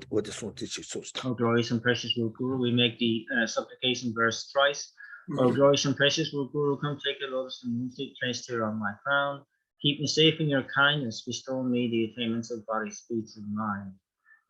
what is so teaching so? Oh, glorious and precious Lord Guru, we make the supplication verse thrice. Oh, glorious and precious Lord Guru, come take a lotus and moon seat placed here on my crown. Keep me safe in your kindness, bestow me the attainments of body, speech, and mind.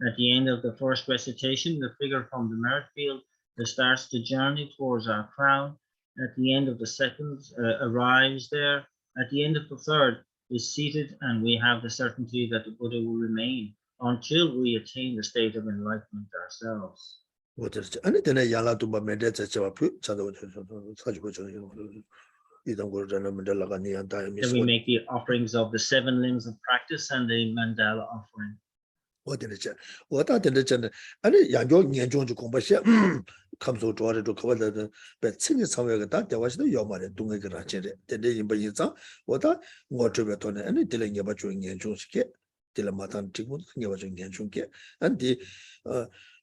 At the end of the first recitation, the figure from the merit field starts the journey towards our crown. At the end of the second, arrives there. At the end of the third, is seated, and we have the certainty that the Buddha will remain until we attain the state of enlightenment ourselves. Then we make the offerings of the 7 limbs of practice and the mandala offering.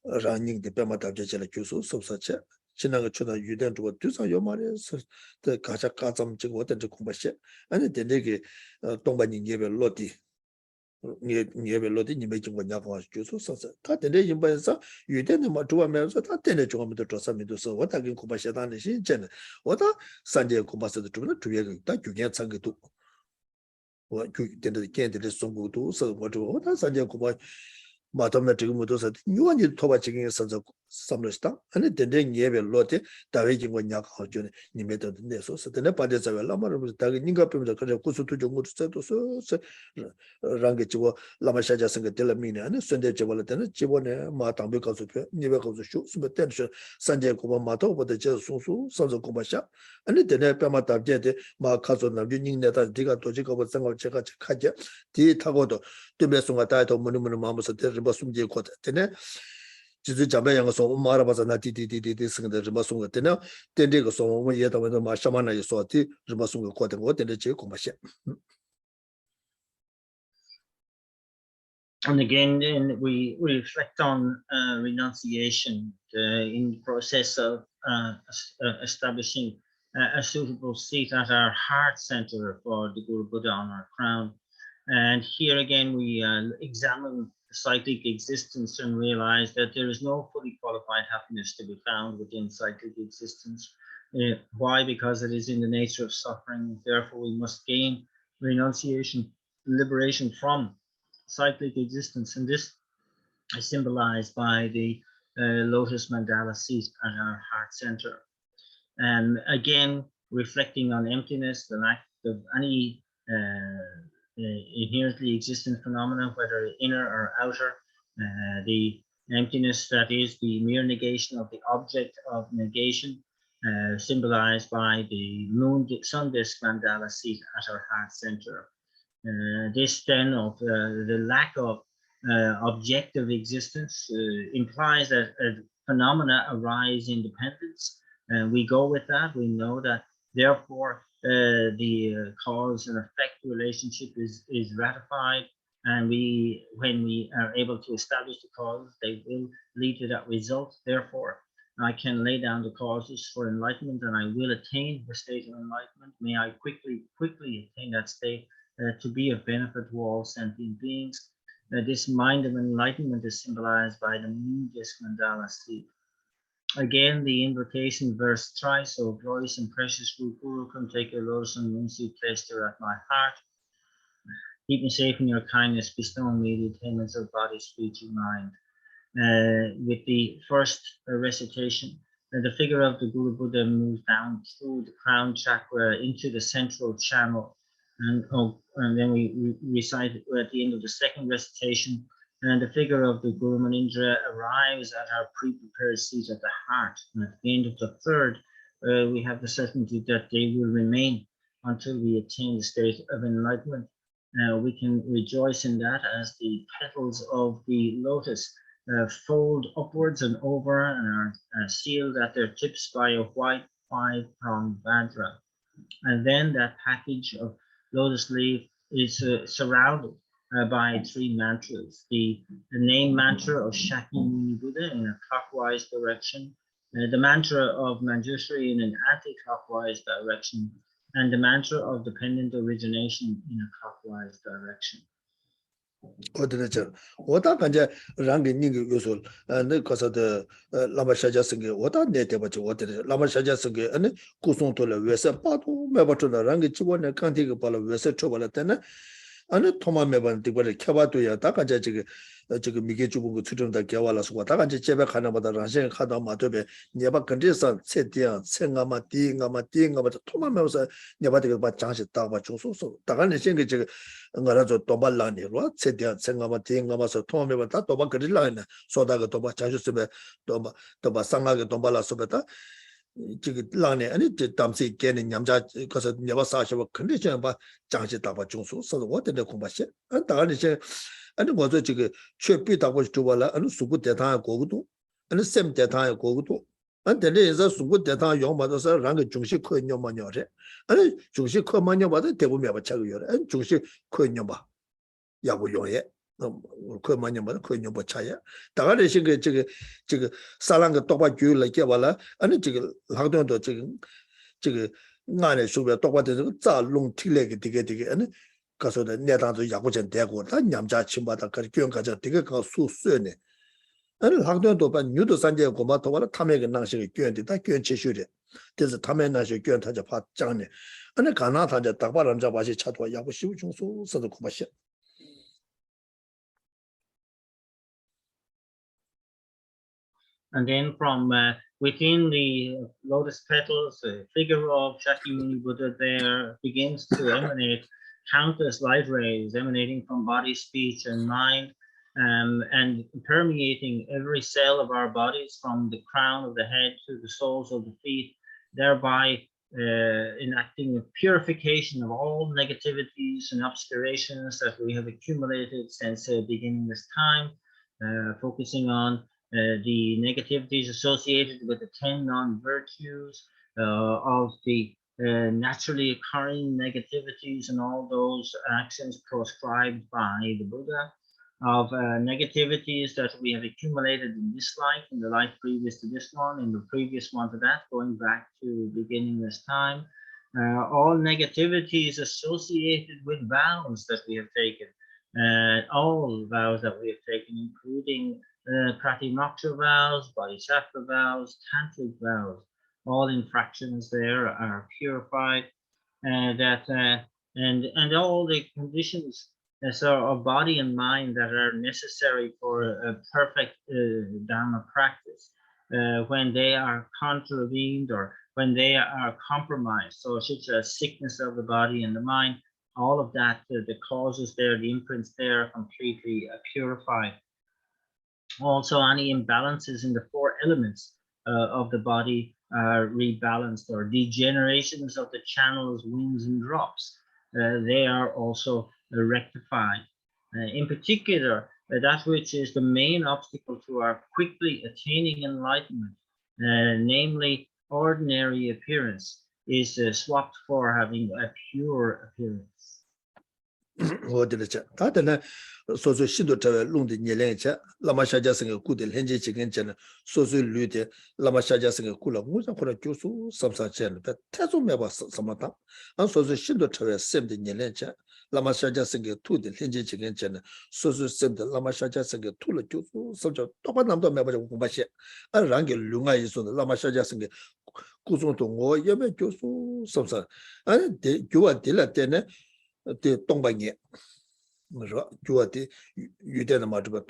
running the Pemata Jusu, so such a Chinaga Chuna Yuden to do some Yomaris, the Kachakazam Chigot and the Kumbashe, and the Negi Tombani Neve Loti. Never Loti, you make one Yavas Jusu, so that the day you buy some, you didn't want to America, that then you want to trust me to so what I can Kumbashe is in Jen. What a Sunday Kumbasa to be that you get Sangi to. What you did can't do so good, so what Sunday Kumbashe. Mathematic Mudosa, you want you to talk about some stuff, and then you have a lot of Davigin when Yak Hojun, you made the Neso, so the Nepalese are a Lama was tagging Ningapim, the Kusu to Jungu so Rangicho, Lamashaja Sanga Delamina, and Sunday Javalatan, Chivone, Matam because of never goes to shoot, some attention, Sanjay Kumato, but the Jesusu, sons of Kumasha, and then Pamata Jete, Makazo, Navining that I dig out to Chico with Sango Cheka Kaja, T. Tagoto, to be some title monument Mamas at the Basum de Cota. Jizu Jambayang so Marabazana Titi sing the Ribasunga Tena, then they go so yet when the Mashamana you saw T. Ribasunga Cota, what in the Checomasha. And again, then we reflect on renunciation in the process of establishing a suitable seat at our heart center for the Guru Buddha on our crown. And here again, we examine cyclic existence and realize that there is no fully qualified happiness to be found within cyclic existence. Why? Because it is in the nature of suffering. Therefore, we must gain renunciation, liberation from cyclic existence. And this is symbolized by the lotus mandala seat at our heart center. And again, reflecting on emptiness, the lack of any inherently existent phenomena, whether inner or outer, the emptiness that is the mere negation of the object of negation, symbolized by the sun disk mandala seat at our heart center. This then of the lack of objective existence implies that phenomena arise in dependence. We go with that. We know that therefore the cause and effect relationship is ratified, and when we are able to establish the causes, they will lead to that result. Therefore, I can lay down the causes for enlightenment, and I will attain the state of enlightenment. May I quickly attain that state to be of benefit to all sentient beings. This mind of enlightenment is symbolized by the moon disk mandala seat. Again, the invocation verse thrice, O glorious and precious Guru, come take your lotus and moon seat placed here at my heart. Keep me safe in your kindness, bestow on me the attainments of body, speech, and mind. With the first recitation, the figure of the Guru Buddha moves down through the crown chakra into the central channel. And then we recite at the end of the second recitation, and the figure of the Guru Manindra arrives at our pre-prepared seat at the heart. And at the end of the third, we have the certainty that they will remain until we attain the state of enlightenment. We can rejoice in that as the petals of the lotus fold upwards and over and are sealed at their tips by a white 5-pronged Vajra. And then that package of lotus leaf is surrounded by 3 mantras. The name mantra of Shakyamuni Buddha in a clockwise direction, the mantra of Manjushri in an anti-clockwise direction, and the mantra of dependent origination in a clockwise direction. Oda kanja rangi ningi yusul, ne kasa de lama shaja singe, oda nete bachi oda lama shaja singe, ane kusung tola wese patu meba tola rangi chiwa ne kanti ke pala wese choba la tena, 아니 토마메반 디고를 켜봐도야 다가자 지금 미개 주고 그 추정다 겨와라서 다가지 제배 가나보다 라신 하다 마도베 네바 근데서 세디야 생가마 디가마 토마메서 네바 되게 봐 장시 다바 중소소 다가는 생게 지금 응가라서 도발라니로 세디야 생가마 디가마서 토마메바 다 도바 그릴라네 소다가 도바 장시스베 도바 상하게 도발라서베다 지금 라네 아니 담세 깨는 남자 가서 네바 사셔 컨디션 봐 장시 다바 중소소 어때 공부하시 다가는 이제 아니 뭐저 지금 최비다고 주발라 아니 수고 대단한 거고도 아니 셈 대단한 거고도 안 될래서 수고 대단한 용마도서 랑의 중식 코인요마녀래 아니 중식 코마녀마도 대부분 봐 차고요 아니 중식 코인요마 야고 용에 코마녀마도 코인요마 차야 다가래 신게 지금 사랑의 똑바 교육을 개발라 아니 지금 학도도 지금 안에 수배 똑바도 자롱 틀레게 되게 아니 가서 내단도 야구전 대고 다 냠자 침바다 그 교육가자 되게 가 수수네 아니 학도도 반 뉴도 산제 고마 도와라 탐에게 낭식이 교연데 다 교연 제슈래 그래서 탐에 나시 교연 타자 받장네 아니 가나 타자 딱바람 잡아시 차도 야구 시우 중소 서도 고마시 And then from within the lotus petals, the figure of Shakyamuni Buddha there begins to emanate countless light rays emanating from body, speech, and mind, and permeating every cell of our bodies from the crown of the head to the soles of the feet, thereby enacting a purification of all negativities and obscurations that we have accumulated since beginning this time, focusing on the negativities associated with the 10 non-virtues of the naturally occurring negativities and all those actions proscribed by the Buddha, of negativities that we have accumulated in this life, in the life previous to this one, in the previous one to that, going back to beginning this time, all negativities associated with vows that we have taken, all vows that we have taken, including Pratimoksha vows, Bodhisattva vows, Tantric vows, all infractions there are purified, and all the conditions of body and mind that are necessary for a perfect Dharma practice, when they are contravened or when they are compromised, so such as sickness of the body and the mind, all of that, the causes there, the imprints there are completely purified. Also, any imbalances in the four elements of the body are rebalanced, or degenerations of the channels, winds, and drops, they are also rectified. In particular, that which is the main obstacle to our quickly attaining enlightenment, namely ordinary appearance, is swapped for having a pure appearance. 소소 시도 저 롱의 년齢차 라마샤자스의 구들 현재 지금처럼 소소 류데 라마샤자스의 구라 무슨 거라 교수 삼사체는 태좀 해봐 삼았다 안 소소 시도 저 셈의 년齢차 라마샤자스의 투들 현재 지금처럼 소소 셈의 라마샤자스의 투를 교수 삼저 똑바남도 매버져 공부하시 안 랑게 룽아 있어도 라마샤자스의 구종도 뭐 예매 교수 삼사 아니 교와 딜라 때네 때 동방에 뭐죠? 주어디 유대는 말이고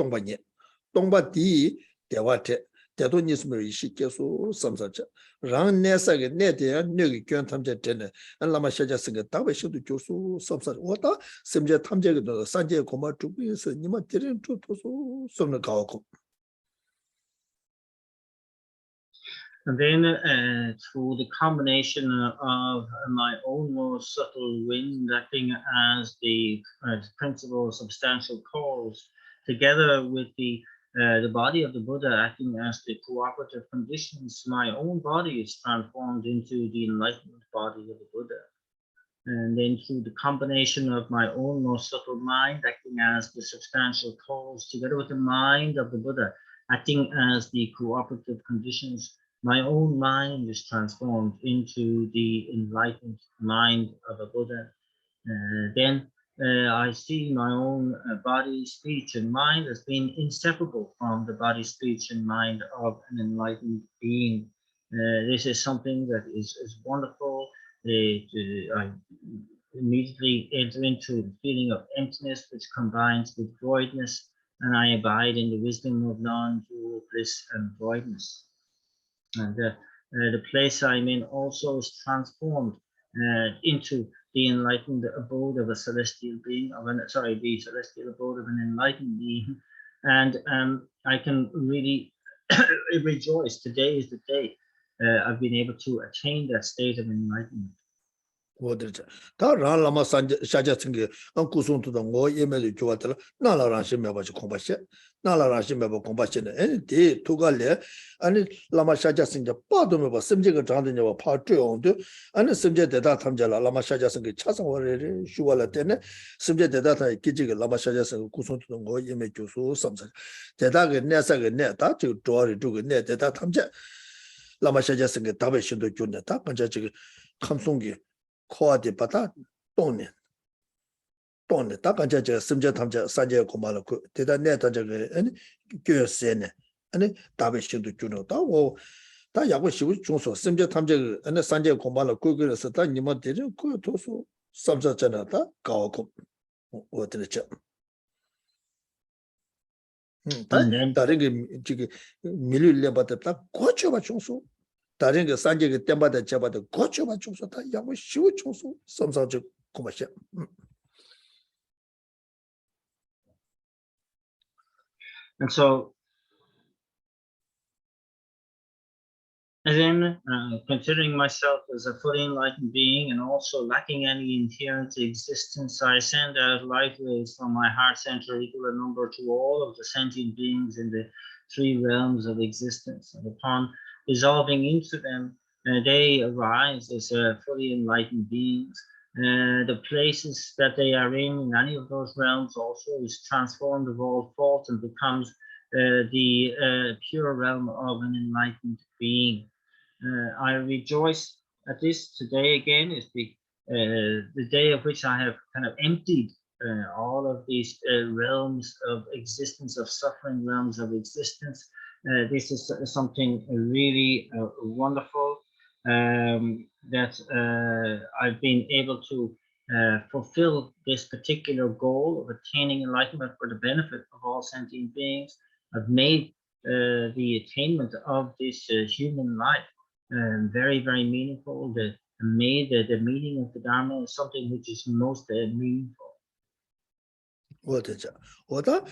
동바디 대화테 대도니스면 이시께서 삼사자 랑내사게 내대야 뇌기 교환 탐제 되는 안라마샤자스가 다베시도 교수 삼사 왔다 심제 탐제도 산제 고마 주비에서 니마 드린 투토소 손을 가고 And then through the combination of my own more subtle wind acting as the principal substantial cause, together with the body of the Buddha acting as the cooperative conditions, my own body is transformed into the enlightened body of the Buddha. And then through the combination of my own more subtle mind acting as the substantial cause, together with the mind of the Buddha acting as the cooperative conditions, my own mind is transformed into the enlightened mind of a Buddha. Then I see my own body, speech, and mind as being inseparable from the body, speech, and mind of an enlightened being. This is something that is wonderful. immediately enter into the feeling of emptiness, which combines with voidness, and I abide in the wisdom of non-dual bliss and voidness. And the place I'm in also is transformed into the enlightened abode of a celestial being, the celestial abode of an enlightened being. And I can really rejoice. Today is the day I've been able to attain that state of enlightenment. 다 란라마 샤자승게 안쿠송토다 뭐 예메도 좋았더라 나라라시 메바지 공바시 나라라시 메바 공바시네 에디 투갈레 아니 라마 샤자승게 빠도메바 심제가 장되냐와 파트용도 아니 심제 대다 탐자라 라마 샤자승게 차상월에 슈발라 때네 심제 대다타 기지게 라마 샤자승 구송토다 뭐 예메 교수 삼사 대다게 내사게 내다 저 조리 두게 내 대다 탐자 라마 샤자승게 답에 신도 준다 다 반자 지금 감송기 코아디 바다 돈네 다 간자 저 심제 탐자 산제 고말로 그 대단 내다 저게 아니 교세네 아니 답에 신도 주노다고 다 야고 시고 중소 심제 탐자 아니 산제 고말로 그거에서 다 니마들이 그 도서 삼자잖아다 가고 어떻게 다른 게 지금 밀릴래 받았다 고쳐봐 중소 다른 게 산지게 때마다 잡아도 고쳐봐 중소 다 야고 쉬워 중소 섬사적 고마셔. And so, then considering myself as a fully enlightened being and also lacking any inherent existence, I send out light waves from my heart center equal in number to all of the sentient beings in the three realms of existence. And upon dissolving into them, they arise as fully enlightened beings. The places that they are in any of those realms also is transformed of all fault and becomes the pure realm of an enlightened being. I rejoice at this today again is the day of which I have kind of emptied all of these realms of existence, of suffering realms of existence. This is something really wonderful that I've been able to fulfill this particular goal of attaining enlightenment for the benefit of all sentient beings. I've made the attainment of this human life very, very meaningful. Made the meaning of the Dharma is something which is most meaningful. 오다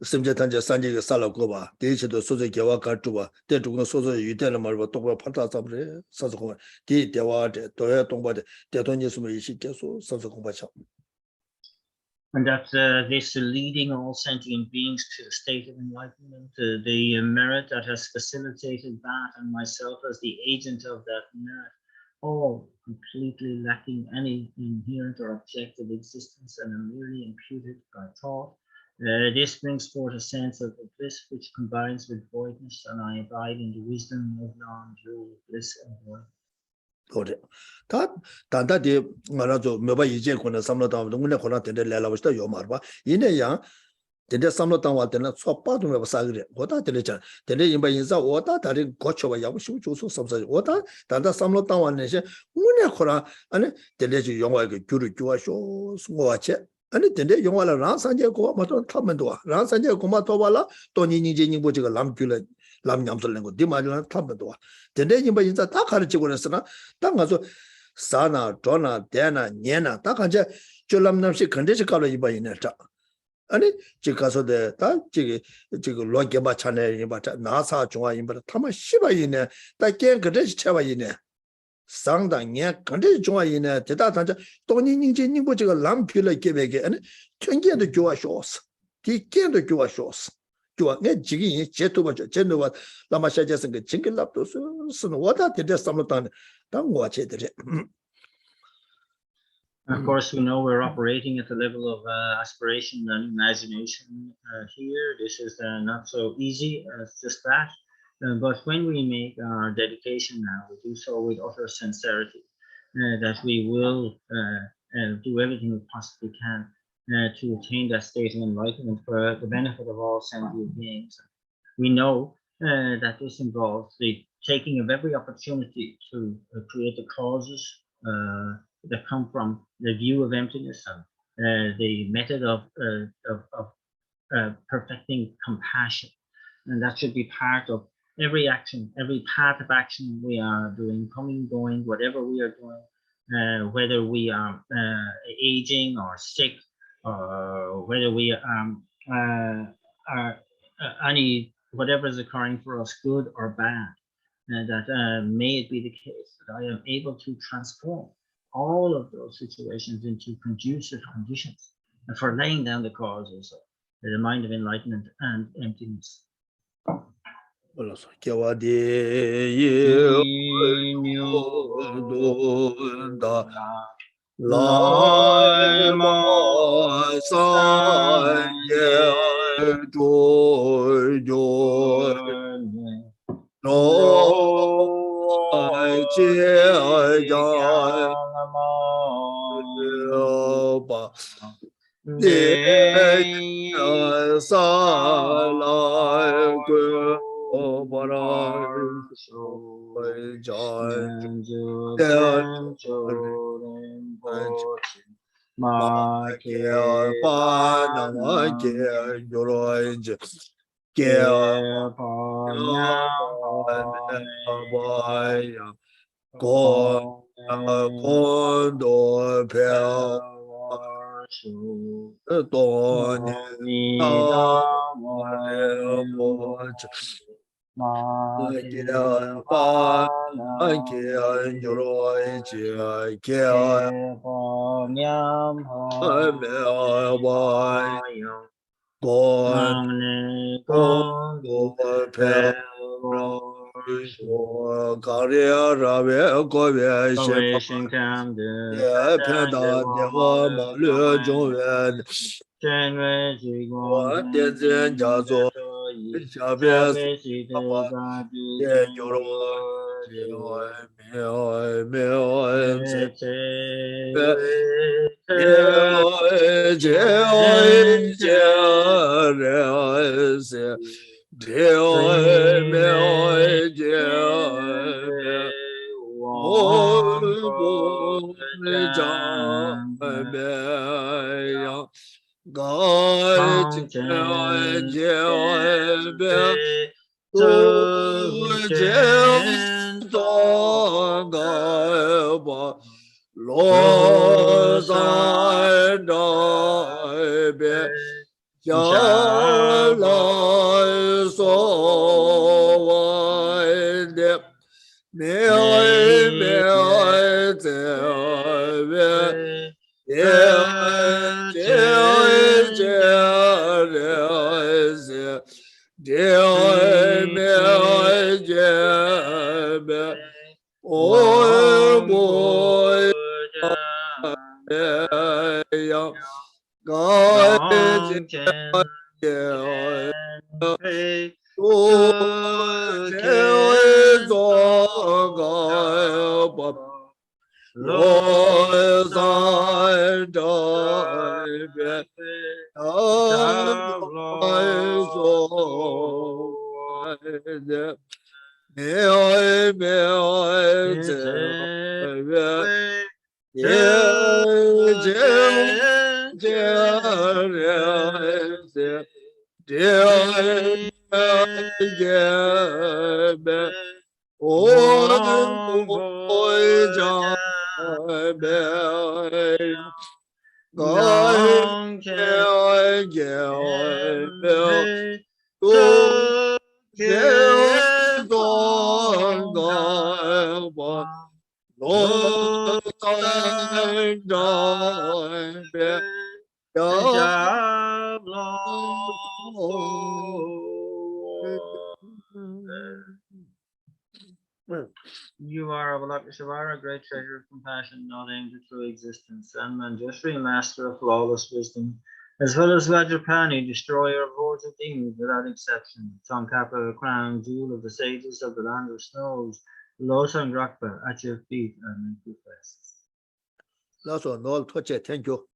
심제탄제 산지게 살아고봐 대체도 소재 개와 가주와 대중은 소재 유대는 말고 똑바 판다 잡래 사서고 디 대화데 도야 동바데 대통령님이 이시께서 사서고바죠. And that this leading all sentient beings to the state of enlightenment, the merit that has facilitated that, and myself as the agent of that merit, all completely lacking any inherent or objective existence and are merely imputed by thought. This brings forth a sense of bliss which combines with voidness, and I abide in the wisdom of non-dual bliss and voidness. 그래. 다 단다디 말아줘 몇바 이제 거는 삼로당 동네 거나 된데 내려와서 요 말봐. 이내야 된데 삼로당 와 때는 ሷ빠도 몇 사그래. 오다 들렸잖아. 된데 인바 인사 오다 다리 고쳐봐 야고 쉬고 조소 섬사. 오다 단다 삼로당 와내시 문에 거라 아니 된데지 영화에 규를 교화쇼 수고하체. 아니 된데 영화를 란산제고 뭐또 타면도 와. 란산제고 뭐또 와라. 또 니니제니 보지가 람규를 람냠설낸 거 디마리랑 타면도 와. 된데 인바 인사 다 가르치고 그랬으나 딱 가서 사나 조나 대나 녀나 딱 간제 졸람남시 건데지 가로 이바 이네자. 아니 지가서데 다 지금 로게바 차네 이바 나사 중앙 이바 타마 시바 이네 딱게 그래지 쳐봐 이네. 상당히 건데 중앙 이네 대다 단자 돈이닝지 닝보지가 람필을 개베게 아니 천개도 교화쇼스. 디께도 교화쇼스. 내 지기 제토바죠. 제노바 라마샤제선 그 징글랍도 쓰는 와다 되게 삼로탄 당과 제들이. Of course, we know we're operating at the level of aspiration and imagination here. This is not so easy as just that. But when we make our dedication now, we do so with utter sincerity, that we will do everything we possibly can to attain that state of enlightenment for the benefit of all sentient beings. We know that this involves the taking of every opportunity to create the causes that come from the view of emptiness and the method of perfecting compassion. And that should be part of every action, every path of action we are doing, coming, going, whatever we are doing, whether we are aging or sick, or whether we are whatever is occurring for us, good or bad, that may it be the case that I am able to transform all of those situations into conducive conditions for laying down the causes of the mind of enlightenment and emptiness. You are Avalokiteshvara, great treasure of compassion, not aimed at true existence, and Manjushri, master of flawless wisdom, as well as Vajrapani, destroyer of hordes of demons without exception, Tsongkhapa, crown jewel of the sages of the land of snows, Losang Rakpa, at your feet and in requests. Thank you.